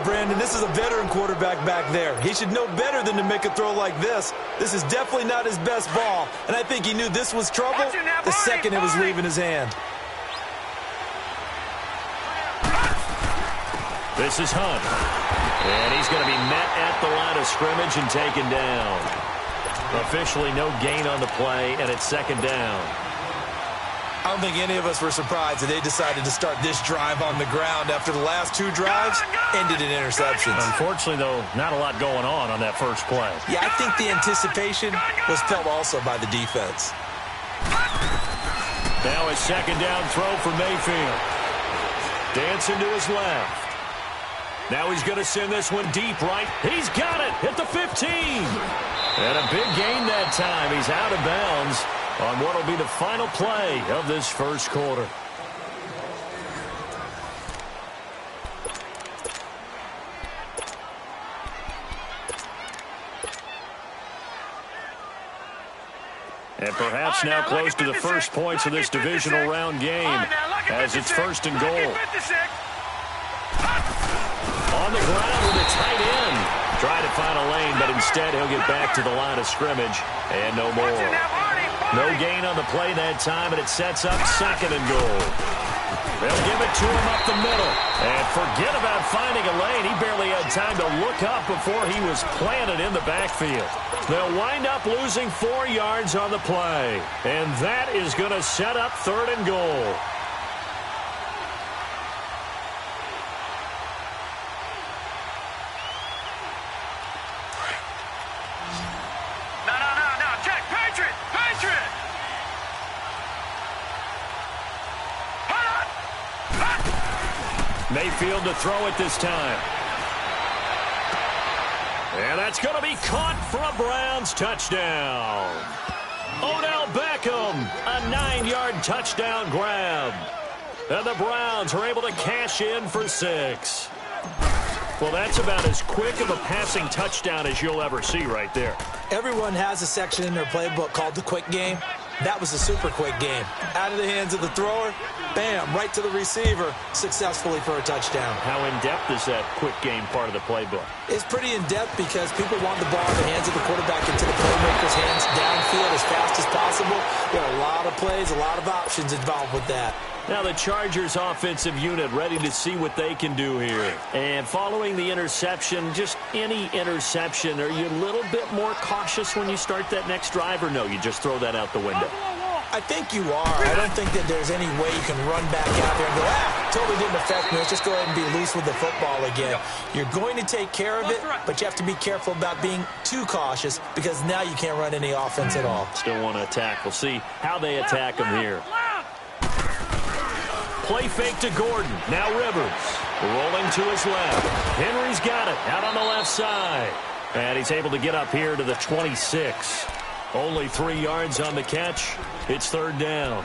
Brandon, this is a veteran quarterback back there. He should know better than to make a throw like this. This is definitely not his best ball. And I think he knew this was trouble the second it was leaving his hand. This is Hunt. And he's going to be met at the line of scrimmage and taken down. Officially no gain on the play, and it's 2nd down. I don't think any of us were surprised that they decided to start this drive on the ground after the last 2 drives ended in interceptions. Unfortunately, though, not a lot going on that first play. Yeah, I think the anticipation was felt also by the defense. Now a second down throw for Mayfield. Dancing to his left. Now he's going to send this one deep right. He's got it at the 15. And a big gain that time. He's out of bounds on what will be the final play of this first quarter. And perhaps now close to the first points of this divisional round game as it's 1st and goal. On the ground with a tight end. Trying to find a lane, but instead he'll get back to the line of scrimmage and no more. No gain on the play that time, and it sets up 2nd and goal. They'll give it to him up the middle. And forget about finding a lane. He barely had time to look up before he was planted in the backfield. They'll wind up losing 4 yards on the play. And that is going to set up 3rd and goal. Mayfield to throw it this time. And that's going to be caught for a Browns touchdown. Odell Beckham, a 9-yard touchdown grab. And the Browns are able to cash in for 6. Well, that's about as quick of a passing touchdown as you'll ever see right there. Everyone has a section in their playbook called the quick game. That was a super quick game. Out of the hands of the thrower, bam, right to the receiver, successfully for a touchdown. How in-depth is that quick game part of the playbook? It's pretty in-depth because people want the ball in the hands of the quarterback into the playmaker's hands downfield as fast as possible. There are a lot of plays, a lot of options involved with that. Now the Chargers offensive unit ready to see what they can do here. And following the interception, just any interception, are you a little bit more cautious when you start that next drive, or no, you just throw that out the window? I think you are. I don't think that there's any way you can run back out there and go, totally didn't affect me. Let's just go ahead and be loose with the football again. You're going to take care of it, but you have to be careful about being too cautious because now you can't run any offense at all. Still want to attack. We'll see how they attack them here. Play fake to Gordon. Now Rivers. Rolling to his left. Henry's got it out on the left side. And he's able to get up here to the 26. Only 3 yards on the catch. It's 3rd down.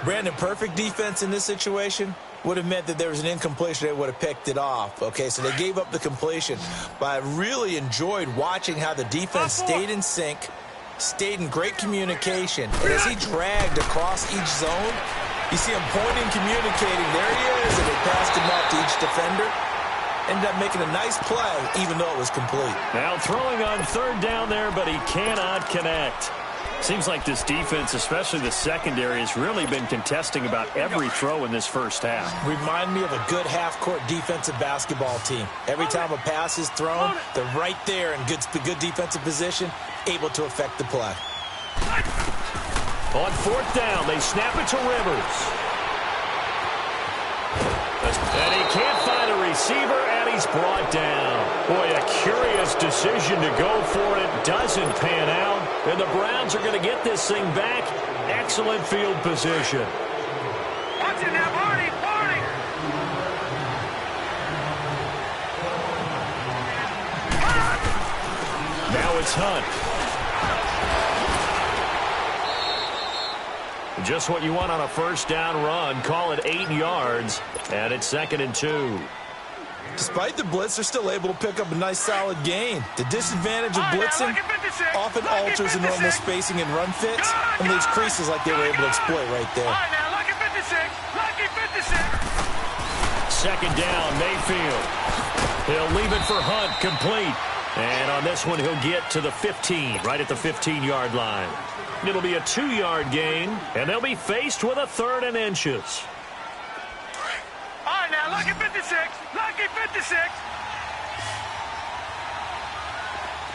Brandon, perfect defense in this situation would have meant that there was an incompletion. They would have picked it off. Okay, so they gave up the completion. But I really enjoyed watching how the defense stayed in sync, stayed in great communication. And as he dragged across each zone, you see him pointing, communicating. There he is, and they passed him up to each defender. Ended up making a nice play, even though it was complete. Now throwing on 3rd down there, but he cannot connect. Seems like this defense, especially the secondary, has really been contesting about every throw in this first half. Remind me of a good half-court defensive basketball team. Every time a pass is thrown, they're right there in good defensive position, able to affect the play. On 4th down, they snap it to Rivers. And he can't find a receiver, and he's brought down. Boy, a curious decision to go for it. Doesn't pan out. And the Browns are going to get this thing back. Excellent field position. Watch it now, Barney, Barney. Now it's Hunt. Just what you want on a 1st down run. Call it 8 yards, and it's 2nd and 2. Despite the blitz, they're still able to pick up a nice, solid gain. The disadvantage of blitzing often alters the normal spacing and run fits and leaves creases like they were able to exploit right there. Lucky 56, lucky 56. 2nd down, Mayfield. He'll leave it for Hunt, complete. And on this one, he'll get to the 15, right at the 15-yard line. It'll be a 2-yard gain, and they'll be faced with a 3rd and inches. All right, now, lucky 56, lucky 56.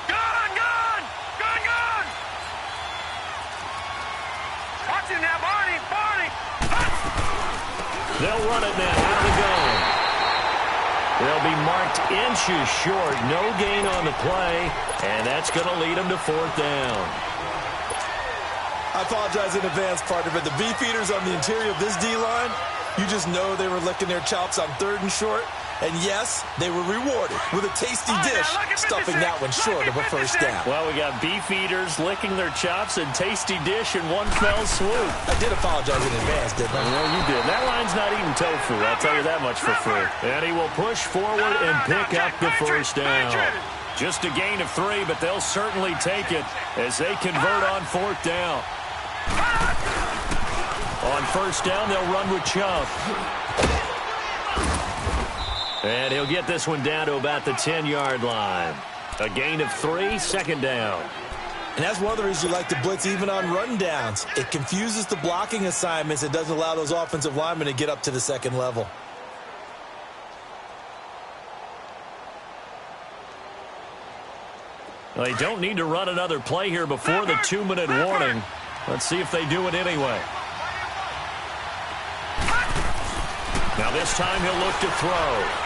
Gone. Watch it now, Barney. They'll run it now out of the gun. They'll be marked inches short. No gain on the play, and that's going to lead them to 4th down. I apologize in advance, partner, but the beefeaters on the interior of this D-line, you just know they were licking their chops on 3rd and short. And yes, they were rewarded with a tasty dish, stuffing that one short of a 1st down. Well, we got beefeaters licking their chops and tasty dish in one fell swoop. I did apologize in advance, didn't I? Well, you did. That line's not even tofu. I'll tell you that much for free. And he will push forward and pick up the 1st down. Just a gain of 3, but they'll certainly take it as they convert on 4th down. On 1st down, they'll run with Chubb. And he'll get this one down to about the 10-yard line. A gain of 3, 2nd down. And that's one of the reasons you like to blitz even on run downs. It confuses the blocking assignments. It doesn't allow those offensive linemen to get up to the 2nd level. Well, they don't need to run another play here before the 2-minute warning. Let's see if they do it anyway. Now this time he'll look to throw.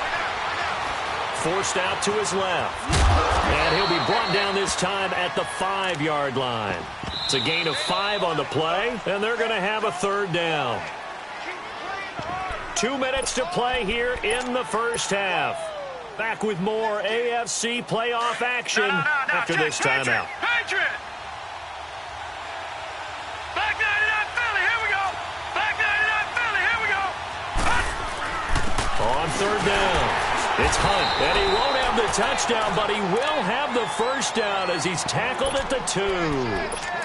Forced out to his left. And he'll be brought down this time at the 5-yard line. It's a gain of 5 on the play, and they're going to have a 3rd down. 2 minutes to play here in the 1st half. Back with more AFC playoff action after this timeout. Patriot! Back 99 Philly, here we go! Back 99 Philly, here we go! On 3rd down. It's Hunt, and he won't have the touchdown, but he will have the 1st down as he's tackled at the 2.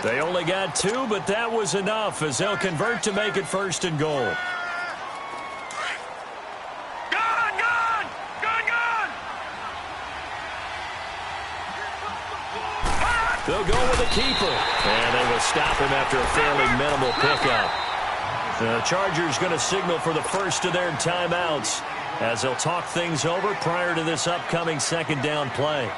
They only got 2, but that was enough as they'll convert to make it 1st and goal. They'll go with a keeper, and they will stop him after a fairly minimal pickup. The Chargers going to signal for the first of their timeouts as they'll talk things over prior to this upcoming 2nd down play.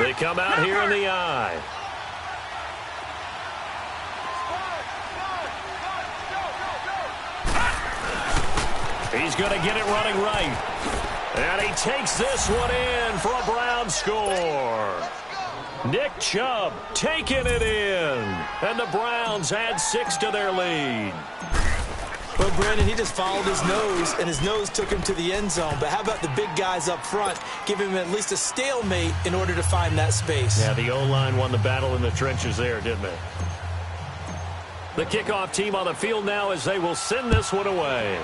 They come out here in the eye. He's going to get it running right. And he takes this one in for a Brown score. Nick Chubb taking it in. And the Browns add 6 to their lead. Well, Brandon, he just followed his nose, and his nose took him to the end zone. But how about the big guys up front, giving him at least a stalemate in order to find that space? Yeah, the O-line won the battle in the trenches there, didn't they? The kickoff team on the field now as they will send this one away.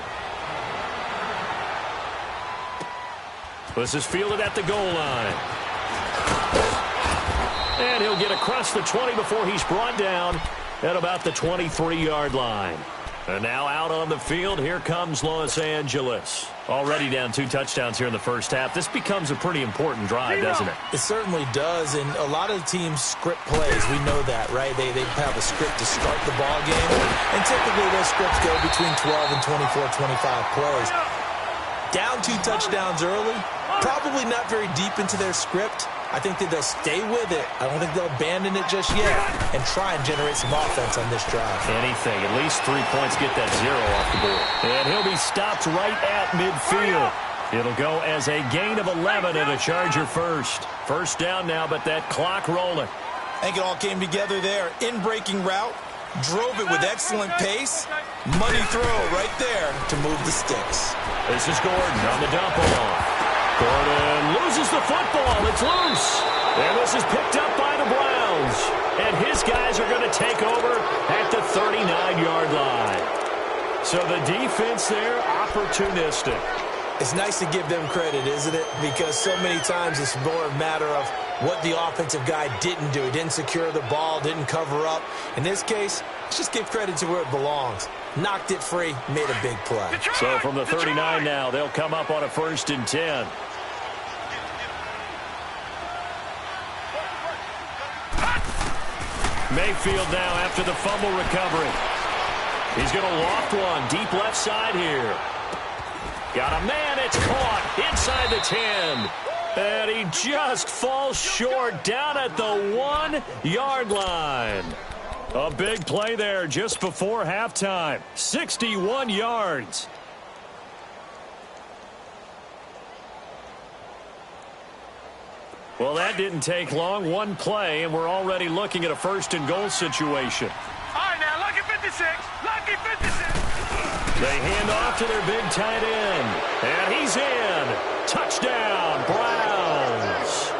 This is fielded at the goal line. And he'll get across the 20 before he's brought down at about the 23-yard line. And now out on the field, here comes Los Angeles. Already down 2 touchdowns here in the first half. This becomes a pretty important drive, doesn't it? It certainly does, and a lot of teams script plays. We know that, right? They have a script to start the ball game, and typically those scripts go between 12 and 24, 25 plays. Down 2 touchdowns early, probably not very deep into their script. I think that they'll stay with it. I don't think they'll abandon it just yet and try and generate some offense on this drive. Anything. At least 3 points, get that 0 off the board. And he'll be stopped right at midfield. It'll go as a gain of 11 and a Charger first. First down now, but that clock rolling. I think it all came together there. In-breaking route, drove it with excellent pace. Money throw right there to move the sticks. This is Gordon on the dump off. Gordon loses the football. It's loose. And this is picked up by the Browns. And his guys are going to take over at the 39-yard line. So the defense there, opportunistic. It's nice to give them credit, isn't it? Because so many times it's more a matter of what the offensive guy didn't do. He didn't secure the ball, didn't cover up. In this case, let's just give credit to where it belongs. Knocked it free, made a big play. So from the 39 now, they'll come up on a 1st and 10. Mayfield now after the fumble recovery. He's going to loft one deep left side here. Got a man at It's caught inside the 10. And he just falls short down at the 1-yard line. A big play there just before halftime. 61 yards. Well, that didn't take long. One play, and we're already looking at a first-and-goal situation. All right, now, lucky 56. Lucky 56. They hand off to their big tight end. And he's in. Touchdown, Browns.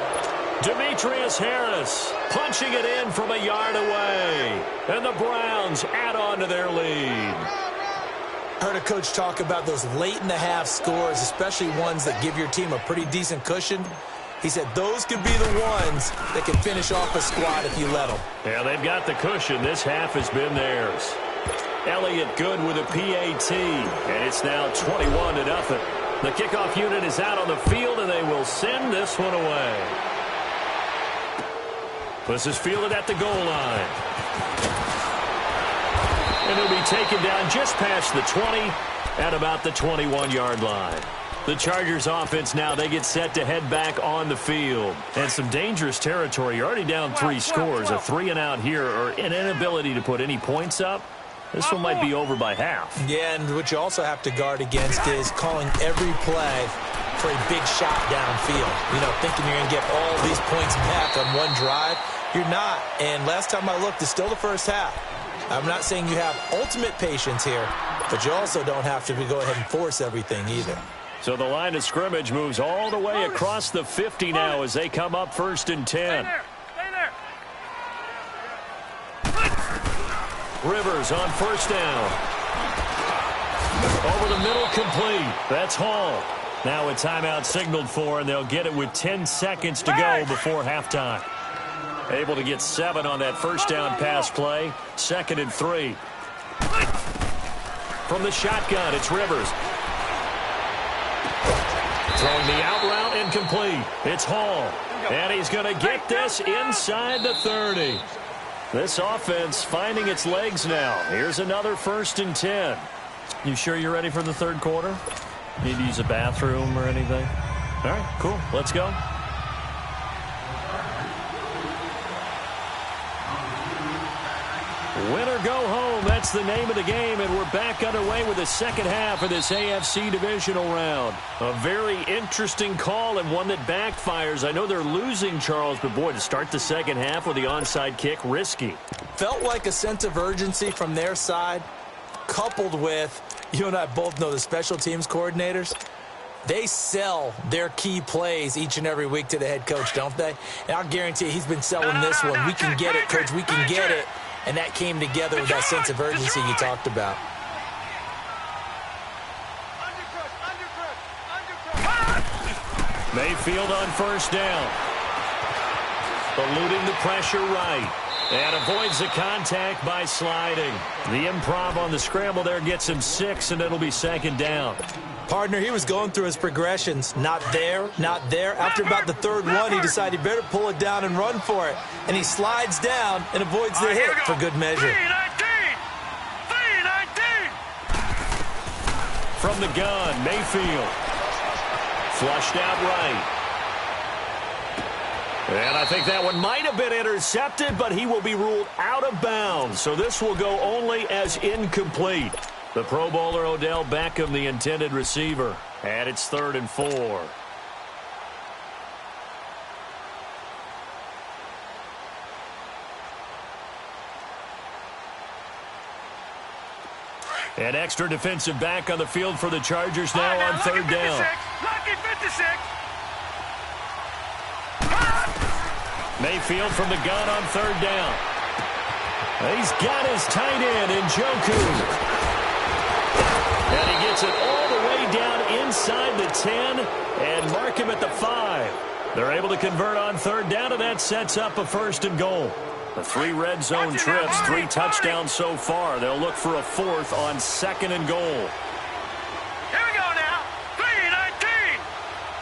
Demetrius Harris punching it in from a yard away. And the Browns add on to their lead. Heard a coach talk about those late-in-the-half scores, especially ones that give your team a pretty decent cushion. He said those could be the ones that can finish off a squad if you let them. Yeah, they've got the cushion. This half has been theirs. Elliott good with a PAT, and it's now 21-0. The kickoff unit is out on the field, and they will send this one away. This is fielded at the goal line. And it'll be taken down just past the 20 at about the 21-yard line. The Chargers offense now, they get set to head back on the field. And some dangerous territory. You're already down 3 scores. A 3-and-out here, or an inability to put any points up. This one might be over by half. Yeah, and what you also have to guard against is calling every play for a big shot downfield. You know, thinking you're going to get all these points back on one drive. You're not. And last time I looked, it's still the first half. I'm not saying you have ultimate patience here, but you also don't have to go ahead and force everything either. So the line of scrimmage moves all the way across the 50 now as they come up 1st and 10. Stay there. Rivers on 1st down. Over the middle, complete. That's Hall. Now a timeout signaled for, and they'll get it with 10 seconds to go before halftime. Able to get 7 on that 1st down pass play. 2nd and 3. From the shotgun, it's Rivers. Throwing the out route, incomplete. It's Hall. And he's going to get this inside the 30. This offense finding its legs now. Here's another 1st and 10. You sure you're ready for the third quarter? Need to use a bathroom or anything? All right, cool. Let's go. Win or go home, that's the name of the game, and we're back underway with the second half of this AFC divisional round. A very interesting call and one that backfires. I know they're losing, Charles, but boy, to start the second half with the onside kick, risky. Felt like a sense of urgency from their side, coupled with, you and I both know the special teams coordinators, they sell their key plays each and every week to the head coach, don't they? And I'll guarantee you, he's been selling this one. We can get it, coach, we can get it. And that came together with that sense of urgency you talked about. Mayfield on 1st down. Eluding the pressure right. And avoids the contact by sliding. The improv on the scramble there gets him 6, and it'll be 2nd down. Partner, he was going through his progressions. Not there, not there. After about the 3rd one, he decided he better pull it down and run for it. And he slides down and avoids the hit for good measure. 3-19. From the gun, Mayfield. Flushed out right. And I think that one might have been intercepted, but he will be ruled out of bounds. So this will go only as incomplete. The Pro Bowler Odell Beckham, the intended receiver. And it's 3rd and 4. An extra defensive back on the field for the Chargers now on 3rd down. Lucky 56. Mayfield from the gun on 3rd down. He's got his tight end in Njoku. And he gets it all the way down inside the 10 and mark him at the 5. They're able to convert on 3rd down, and that sets up a 1st and goal. The 3 red zone trips, 3 touchdowns so far. They'll look for a 4th on 2nd and goal. Here we go now. 3-19.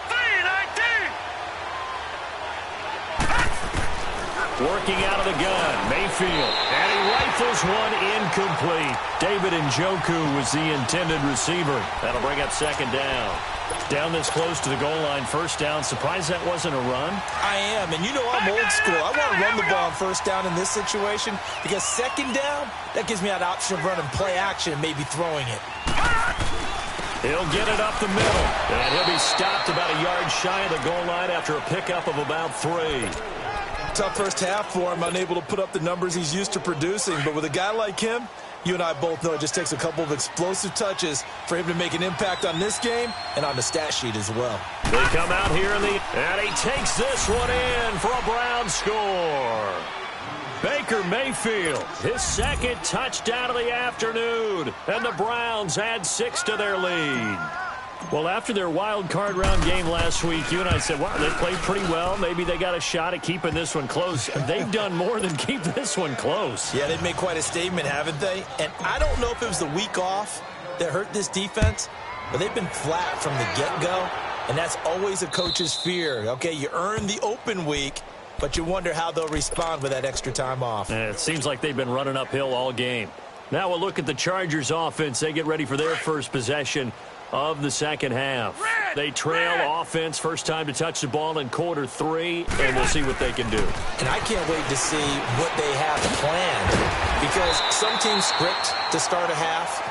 3-19. Working out of the gun, Mayfield. And rifles one incomplete. David Njoku was the intended receiver. That'll bring up second down. Down this close to the goal line, first down. Surprised that wasn't a run? I am, and you know I'm old school. I want to run the ball on first down in this situation because second down, that gives me that option of running play action and maybe throwing it. He'll get it up the middle, and he'll be stopped about a yard shy of the goal line after a pickup of about 3. Tough first half for him, unable to put up the numbers he's used to producing, but with a guy like him, you and I both know it just takes a couple of explosive touches for him to make an impact on this game and on the stat sheet as well. They come out here and he takes this one in for a Brown score. Baker Mayfield, his second touchdown of the afternoon, and the Browns add 6 to their lead. Well, after their wild card round game last week, you and I said, wow, they played pretty well. Maybe they got a shot at keeping this one close. They've done more than keep this one close. Yeah, they've made quite a statement, haven't they? And I don't know if it was the week off that hurt this defense, but they've been flat from the get-go, and that's always a coach's fear. Okay, you earn the open week, but you wonder how they'll respond with that extra time off. It seems like they've been running uphill all game. Now we'll look at the Chargers offense. They get ready for their first possession of the second half. They trail offense, first time to touch the ball in quarter 3, and we'll see what they can do. And I can't wait to see what they have planned, because some teams script to start a half.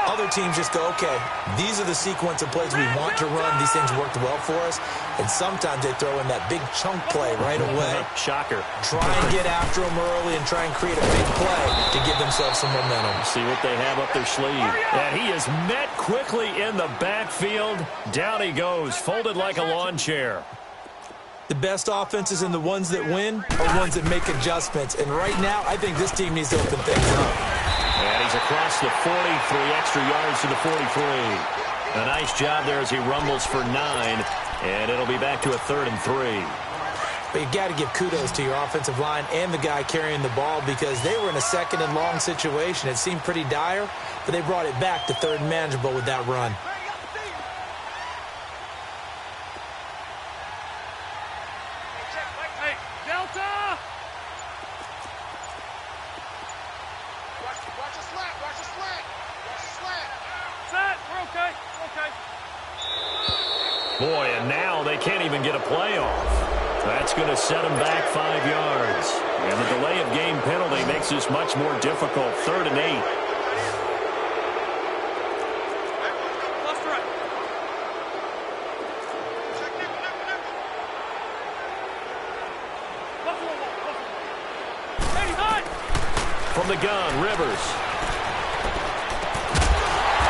Other teams just go, okay, these are the sequence of plays we want to run. These things worked well for us. And sometimes they throw in that big chunk play right away. Shocker. Try and get after them early and try and create a big play to give themselves some momentum. See what they have up their sleeve. And he is met quickly in the backfield. Down he goes, folded like a lawn chair. The best offenses and the ones that win are ones that make adjustments. And right now, I think this team needs to open things up. And he's across the 40, 3 extra yards to the 43. A nice job there as he rumbles for 9, and it'll be back to a 3rd and 3. But you got to give kudos to your offensive line and the guy carrying the ball, because they were in a 2nd and long situation. It seemed pretty dire, but they brought it back to 3rd and manageable with that run. Boy, and now they can't even get a play off. That's going to set them back 5 yards. And the delay of game penalty makes this much more difficult. 3rd and 8. From the gun, Rivers.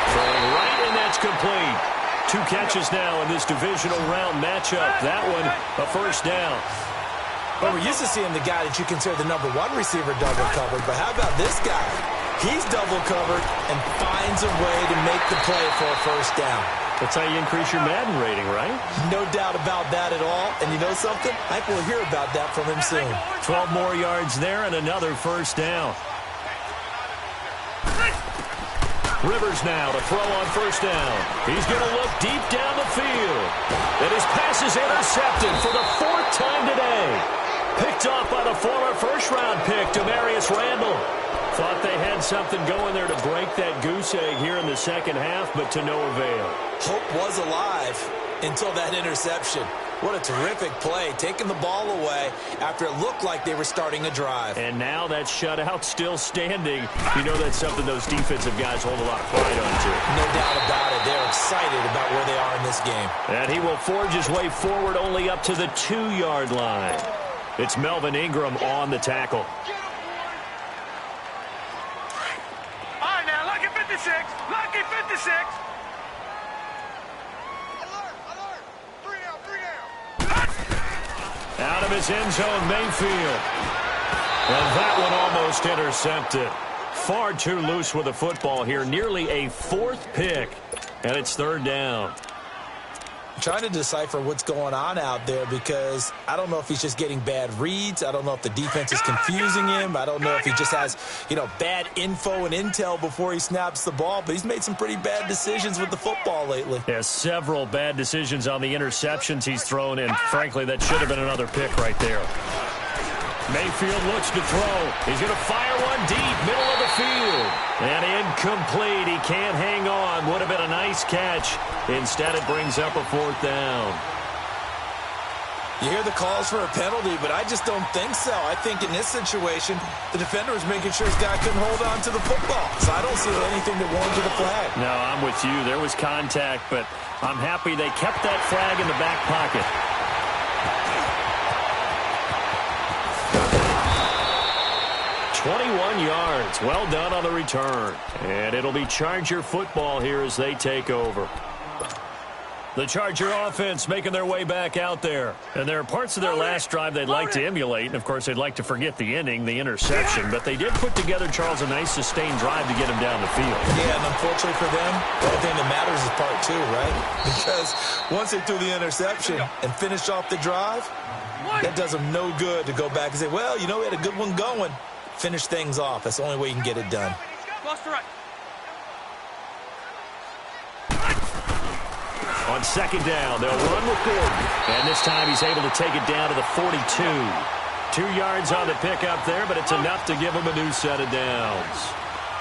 Throwing right, and that's complete. 2 catches now in this divisional round matchup. That one, a first down. Well, we're used to seeing the guy that you consider the #1 receiver double covered, but how about this guy? He's double covered and finds a way to make the play for a first down. That's how you increase your Madden rating, right? No doubt about that at all. And you know something? I think we'll hear about that from him soon. 12 more yards there and another first down. Rivers now to throw on first down. He's going to look deep down the field. And his pass is intercepted for the 4th time today. Picked off by the former first-round pick, Demarius Randall. Thought they had something going there to break that goose egg here in the second half, but to no avail. Hope was alive until that interception. What a terrific play, taking the ball away after it looked like they were starting a drive. And now that shutout still standing. You know that's something those defensive guys hold a lot of pride onto. No doubt about it. They're excited about where they are in this game. And he will forge his way forward only up to the 2-yard line. It's Melvin Ingram on the tackle. All right, now, lucky 56. Lucky 56. Out of his end zone, Mayfield. And that one almost intercepted. Far too loose with the football here. Nearly a 4th pick. And it's 3rd down. I'm trying to decipher what's going on out there, because I don't know if he's just getting bad reads. I don't know if the defense is confusing him. I don't know if he just has, bad info and intel before he snaps the ball. But he's made some pretty bad decisions with the football lately. Yeah, several bad decisions on the interceptions he's thrown, and frankly, that should have been another pick right there. Mayfield looks to throw. He's going to fire one deep, middle of the field. And incomplete. He can't hang on. Would have been a nice catch. Instead, it brings up a 4th down. You hear the calls for a penalty, but I just don't think so. I think in this situation, the defender was making sure his guy couldn't hold on to the football. So I don't see anything that warranted a flag. No, I'm with you. There was contact, but I'm happy they kept that flag in the back pocket. "21 yards. Well done on the return. And it'll be Charger football here as they take over. The Charger offense making their way back out there. And there are parts of their last drive they'd like to emulate. And, of course, they'd like to forget the ending, the interception. But they did put together, Charles, a nice sustained drive to get him down the field. Yeah, and unfortunately for them, the only thing that matters is part 2, right? Because once they threw the interception and finished off the drive, that does them no good to go back and say, well, you know, we had a good one going. Finish things off. That's the only way you can get it done. On 2nd down, they'll run with Gordon. And this time he's able to take it down to the 42. 2 yards on the pickup there, but it's enough to give him a new set of downs.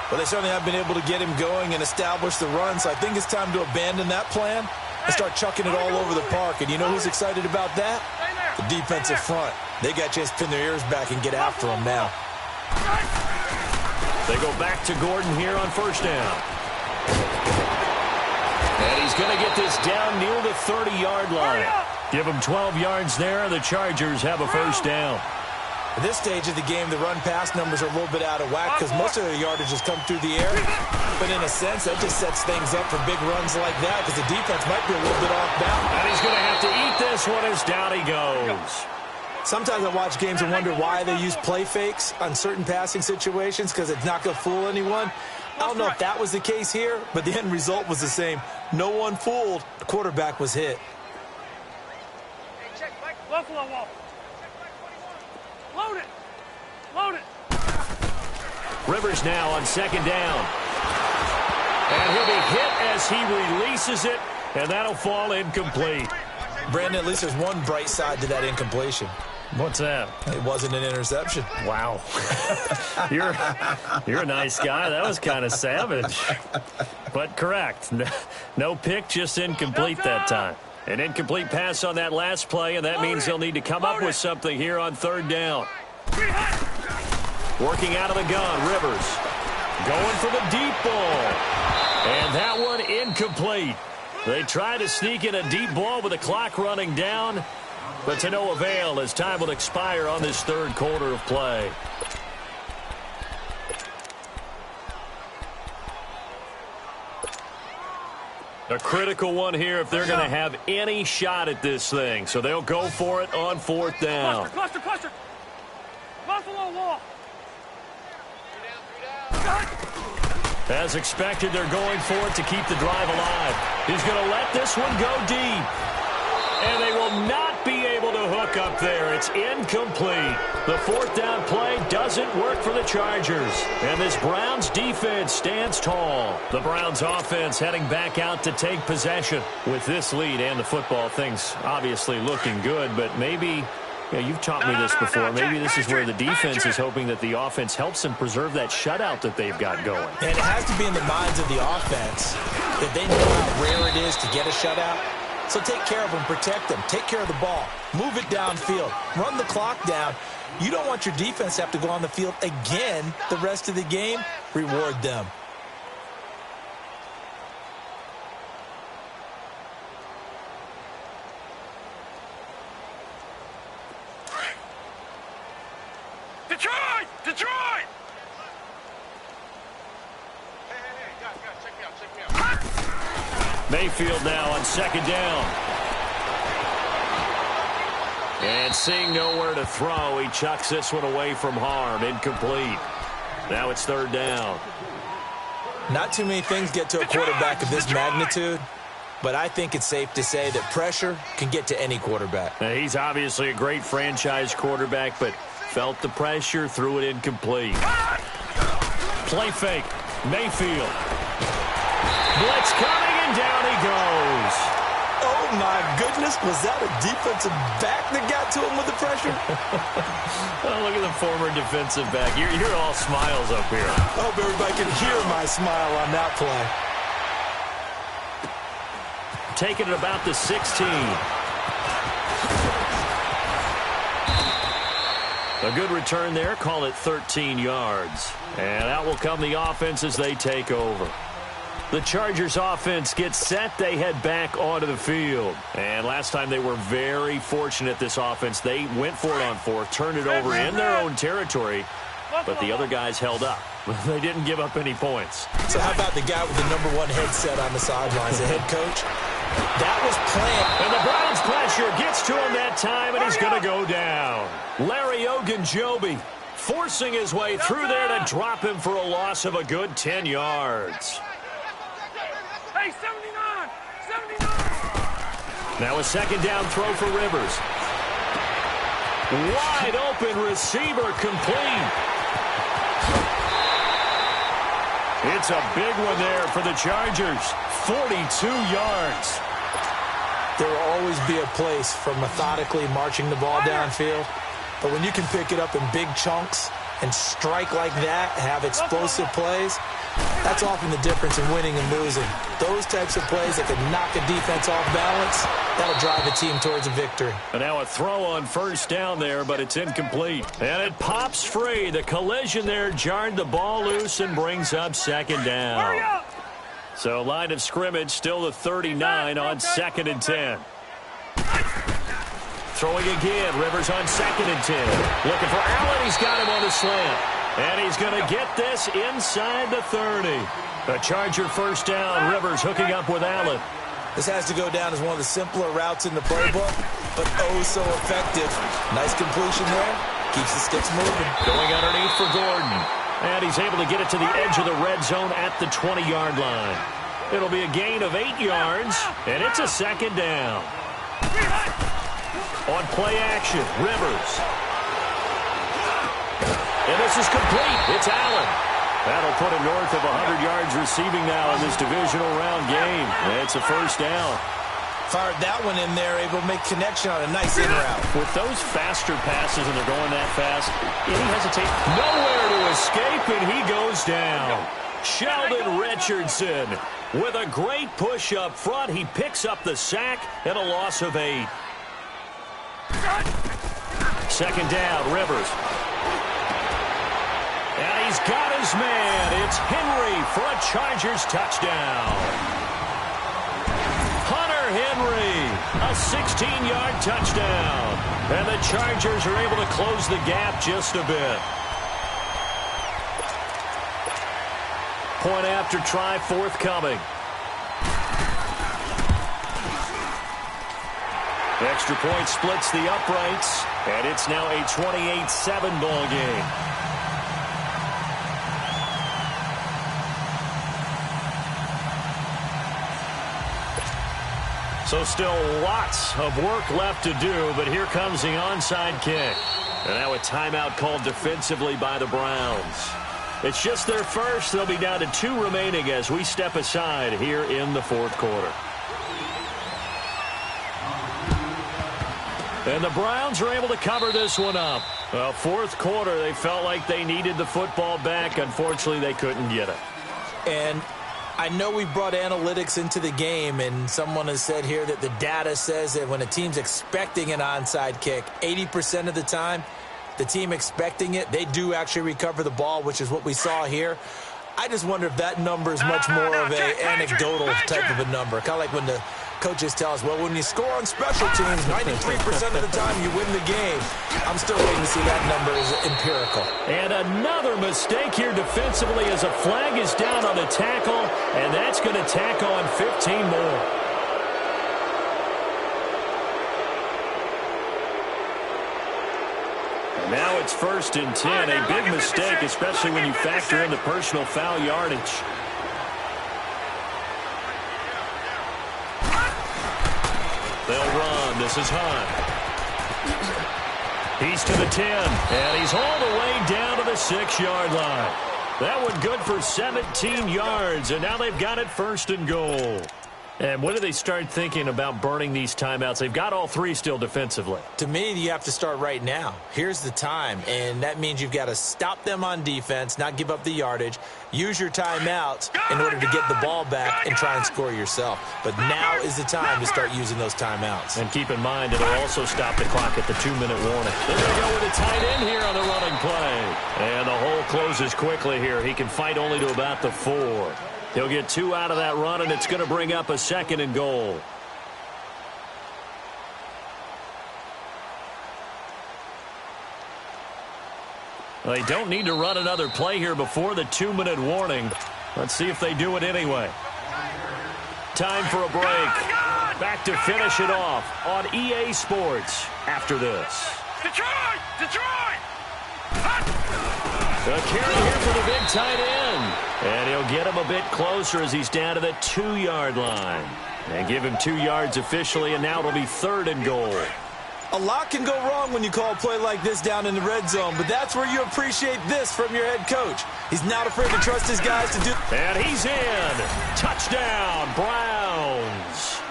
Well, they certainly have been able to get him going and establish the run, so I think it's time to abandon that plan and start chucking it all over the park. And you know who's excited about that? The defensive front. They got a chance to pin their ears back and get after him now. They go back to Gordon here on 1st down. And he's going to get this down near the 30-yard line. Give him 12 yards there. The Chargers have a 1st down. At this stage of the game, the run-pass numbers are a little bit out of whack because most of their yardage has come through the air. But in a sense, that just sets things up for big runs like that because the defense might be a little bit off balance. And he's going to have to eat this one as down he goes. Sometimes I watch games and wonder why they use play fakes on certain passing situations because it's not going to fool anyone. I don't know if that was the case here, but the end result was the same. No one fooled. The quarterback was hit. Buffalo wall. Load it. Load it. Rivers now on 2nd down. And he'll be hit as he releases it, and that'll fall incomplete. Brandon, at least there's one bright side to that incompletion. What's that? It wasn't an interception. Wow. You're a nice guy. That was kind of savage. But correct. No pick, just incomplete that time. An incomplete pass on that last play, and that means they'll need to come up with something here on 3rd down. Working out of the gun, Rivers. Going for the deep ball. And that one incomplete. They try to sneak in a deep ball with the clock running down, but to no avail as time will expire on this 3rd quarter of play. A critical one here if they're going to have any shot at this thing. So they'll go for it on 4th down. Cluster. Buffalo wall. As expected, they're going for it to keep the drive alive. He's going to let this one go deep. And they will not be able to hook up there. It's incomplete. The 4th down play doesn't work for the Chargers. And this Browns defense stands tall. The Browns offense heading back out to take possession. With this lead and the football, things obviously looking good, but maybe... Yeah, you've taught me this before. Maybe this is where the defense is hoping that the offense helps them preserve that shutout that they've got going. And it has to be in the minds of the offense that they know how rare it is to get a shutout. So take care of them, protect them, take care of the ball, move it downfield, run the clock down. You don't want your defense to have to go on the field again the rest of the game. Reward them. Detroit! Hey, guys, check me out. Mayfield now on 2nd down. And seeing nowhere to throw, he chucks this one away from harm. Incomplete. Now it's 3rd down. Not too many things get to a quarterback of this magnitude, but I think it's safe to say that pressure can get to any quarterback. Now, he's obviously a great franchise quarterback, but felt the pressure, threw it incomplete. Play fake. Mayfield. Blitz coming, and down he goes. Oh, Oh, my goodness. Was that a defensive back that got to him with the pressure? Oh, look at the former defensive back. You're all smiles up here. I hope everybody can hear my smile on that play. Taking it about the 16. A good return there. Call it 13 yards. And out will come the offense as they take over. The Chargers offense gets set. They head back onto the field. And last time they were very fortunate, this offense. They went for it on fourth, turned it over in their own territory, but the other guys held up. They didn't give up any points. So how about the guy with the #1 headset on the sidelines, the head coach? That was planned. And the Browns pressure gets to him that time, and he's going to go down. Larry Ogunjobi forcing his way through there to drop him for a loss of a good 10 yards. Hey, 79! 79! Now a second down throw for Rivers. Wide open receiver complete. It's a big one there for the Chargers. 42 yards. There will always be a place for methodically marching the ball downfield. But when you can pick it up in big chunks and strike like that, have explosive plays, that's often the difference in winning and losing. Those types of plays that can knock a defense off balance, that'll drive a team towards a victory. And now a throw on first down there, but it's incomplete. And it pops free. The collision there jarred the ball loose and brings up second down. So line of scrimmage still the 39 on 2nd and 10. Throwing again. Rivers on 2nd and 10. Looking for Allen. He's got him on the slant. And he's going to get this inside the 30. A Charger first down. Rivers hooking up with Allen. This has to go down as one of the simpler routes in the playbook, but oh so effective. Nice completion there. Keeps the sticks moving. Going underneath for Gordon. And he's able to get it to the edge of the red zone at the 20-yard line. It'll be a gain of 8 yards, and it's a second down. On play action, Rivers. And this is complete. It's Allen. That'll put him north of 100 yards receiving now in this divisional round game. It's a first down. Fired that one in there, able to make connection on a nice in route. With those faster passes and they're going that fast, he hesitates. Nowhere to escape, and he goes down. Sheldon Richardson with a great push up front. He picks up the sack and a loss of 8. Second down, Rivers. And he's got his man. It's Henry for a Chargers touchdown. Henry, a 16-yard touchdown. And the Chargers are able to close the gap just a bit. Point after try forthcoming. Extra point splits the uprights, and it's now a 28-7 ball game. So still lots of work left to do, but here comes the onside kick. And now a timeout called defensively by the Browns. It's just their first. They'll be down to 2 remaining as we step aside here in the fourth quarter. And the Browns are able to cover this one up. Well, fourth quarter, they felt like they needed the football back. Unfortunately, they couldn't get it. And I know we brought analytics into the game, and someone has said here that the data says that when a team's expecting an onside kick, 80% of the time, the team expecting it, they do actually recover the ball, which is what we saw here. I just wonder if that number is much more of an anecdotal type of a number. Kind of like when the coaches tell us, well, when you score on special teams, 93% of the time you win the game. I'm still waiting to see that number is empirical. And another mistake here defensively as a flag is down on the tackle, and that's going to tack on 15 more. Now it's 1st and 10. A big mistake, especially when you factor in the personal foul yardage. They'll run. This is Hunt. He's to the 10, and he's all the way down to the 6-yard line. That one good for 17 yards, and now they've got it 1st and goal. And when do they start thinking about burning these timeouts? They've got all three still defensively. To me, you have to start right now. Here's the time, and that means you've got to stop them on defense, not give up the yardage, use your timeouts in order to get the ball back and try and score yourself. But now is the time to start using those timeouts. And keep in mind, it'll also stop the clock at the 2-minute warning. They're going to go with a tight end here on the running play. And the hole closes quickly here. He can fight only to about the 4. He'll get 2 out of that run, and it's going to bring up a 2nd and goal. Well, they don't need to run another play here before the 2-minute warning. Let's see if they do it anyway. Time for a break. Back to finish it off on EA Sports after this. Detroit! Detroit! The carry here for the big tight end. And he'll get him a bit closer as he's down to the 2-yard line. And give him 2 yards officially, and now it'll be 3rd and goal. A lot can go wrong when you call a play like this down in the red zone, but that's where you appreciate this from your head coach. He's not afraid to trust his guys to do. And he's in. Touchdown, Browns.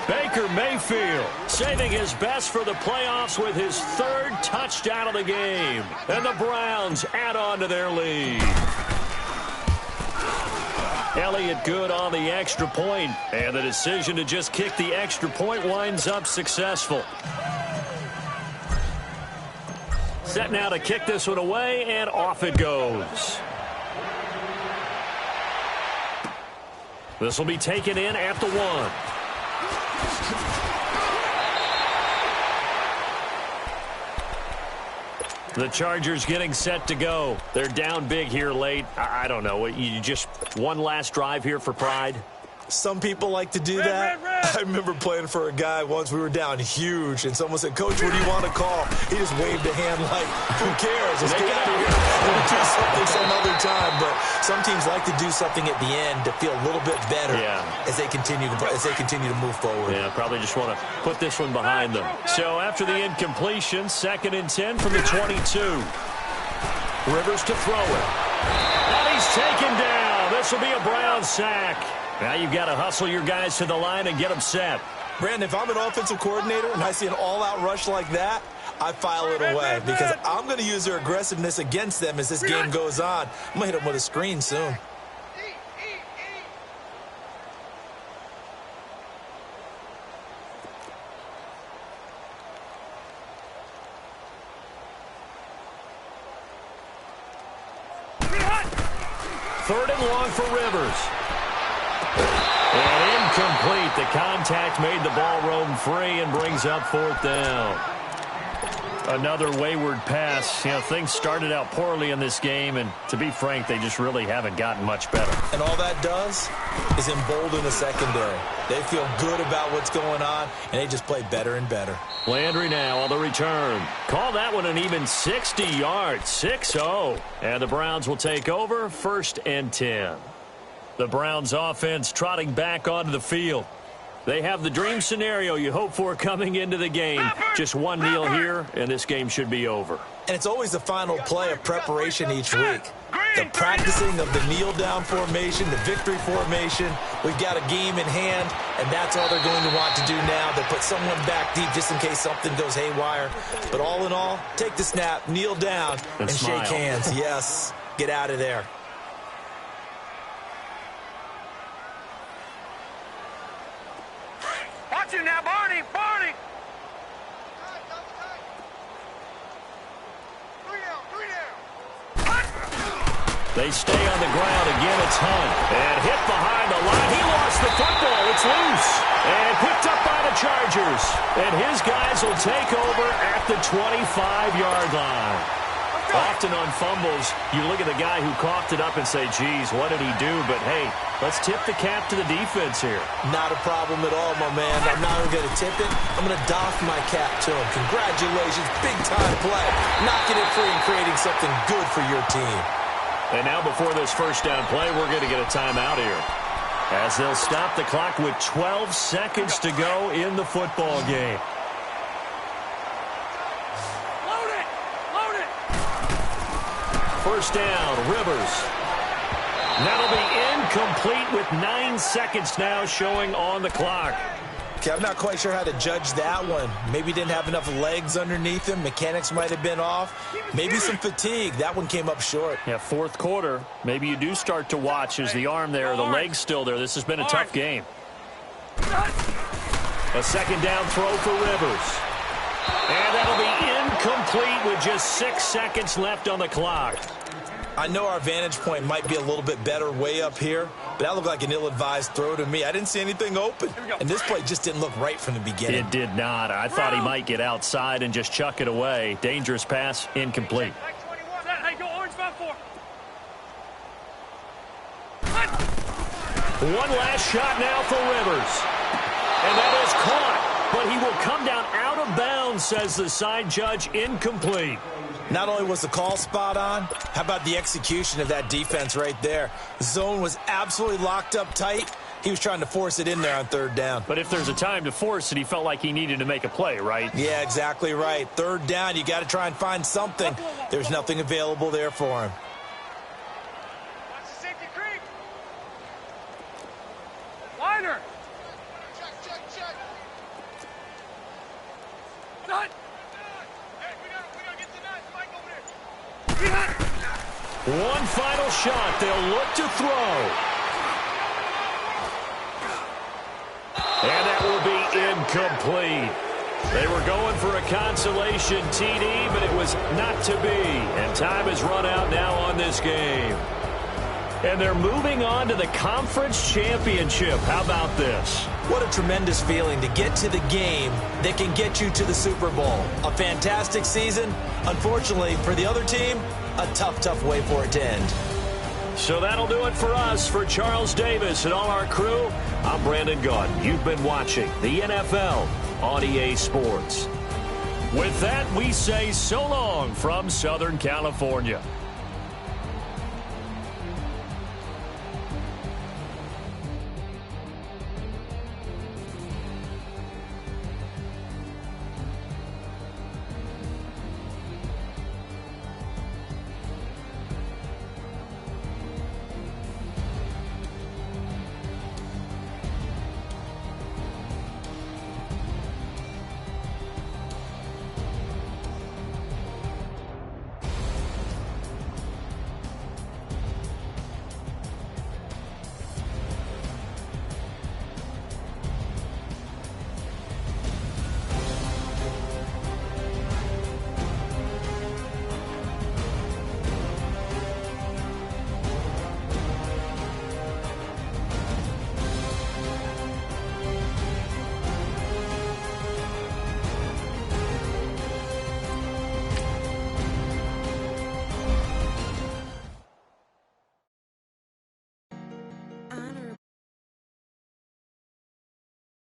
Baker Mayfield saving his best for the playoffs with his 3rd touchdown of the game. And the Browns add on to their lead. Elliott good on the extra point, and the decision to just kick the extra point winds up successful. Set now to kick this one away, and off it goes. This will be taken in at the 1. The Chargers getting set to go. They're down big here late. I don't know. You just one last drive here for pride? Some people like to do that. I remember playing for a guy once. We were down huge, and someone said, "Coach, what do you want to call?" He just waved a hand like, "Who cares? Let's get out of here. We'll do something some other time." But some teams like to do something at the end to feel a little bit better as they continue to move forward. Yeah, probably just want to put this one behind them. So after the incompletion, 2nd and 10 from the 22. Rivers to throw it. And he's taken down. This will be a Brown sack. Now you've got to hustle your guys to the line and get them set. Brandon, if I'm an offensive coordinator and I see an all-out rush like that, I file it away because I'm going to use their aggressiveness against them as this game goes on. I'm going to hit them with a screen soon. Third and long for Rivers. And incomplete. The contact made the ball roam free and brings up 4th down. Another wayward pass. You know, things started out poorly in this game, and to be frank, they just really haven't gotten much better. And all that does is embolden the secondary. They feel good about what's going on, and they just play better and better. Landry now on the return. Call that one an even 60 yards, 6-0. And the Browns will take over, 1st and 10. The Browns offense trotting back onto the field. They have the dream scenario you hope for coming into the game. Just one kneel here, and this game should be over. And it's always the final play of preparation each week. The practicing of the kneel-down formation, the victory formation. We've got a game in hand, and that's all they're going to want to do now. They put someone back deep just in case something goes haywire. But all in all, take the snap, kneel down, and shake hands. Yes, get out of there. Watch him now, Barney! Barney! They stay on the ground. Again, it's Hunt. And hit behind the line. He lost the football. It's loose. And picked up by the Chargers. And his guys will take over at the 25-yard line. Often on fumbles, you look at the guy who coughed it up and say, geez, what did he do? But, hey, let's tip the cap to the defense here. Not a problem at all, my man. I'm not even going to tip it. I'm going to doff my cap to him. Congratulations. Big-time play. Knocking it free and creating something good for your team. And now before this first down play, we're going to get a timeout here, as they'll stop the clock with 12 seconds to go in the football game. Load it! Load it! First down, Rivers. That'll be incomplete with 9 seconds now showing on the clock. Okay, I'm not quite sure how to judge that one. Maybe he didn't have enough legs underneath him. Mechanics might have been off. Maybe some fatigue. That one came up short. Yeah, fourth quarter. Maybe you do start to watch as the arm there, the leg's still there. This has been a tough game. A second down throw for Rivers. And that'll be incomplete with just 6 seconds left on the clock. I know our vantage point might be a little bit better way up here, but that looked like an ill-advised throw to me. I didn't see anything open, and this play just didn't look right from the beginning. It did not. I thought he might get outside and just chuck it away. Dangerous pass, incomplete. Hey, go orange 5-4. One last shot now for Rivers. And that is caught, but he will come down out of bounds, says the side judge, incomplete. Not only was the call spot on, how about the execution of that defense right there? The zone was absolutely locked up tight. He was trying to force it in there on third down. But if there's a time to force it, he felt like he needed to make a play, right? Yeah, exactly right. Third down, you got to try and find something. There's nothing available there for him. Watch the safety creep. Liner. Check. Nut. One final shot. They'll look to throw. And that will be incomplete. They were going for a consolation TD, but it was not to be. And time has run out now on this game. And they're moving on to the conference championship. How about this? What a tremendous feeling to get to the game that can get you to the Super Bowl. A fantastic season. Unfortunately, for the other team, a tough way for it to end. So that'll do it for us. For Charles Davis and all our crew, I'm Brandon Gaudin. You've been watching the NFL on EA Sports. With that, we say so long from Southern California.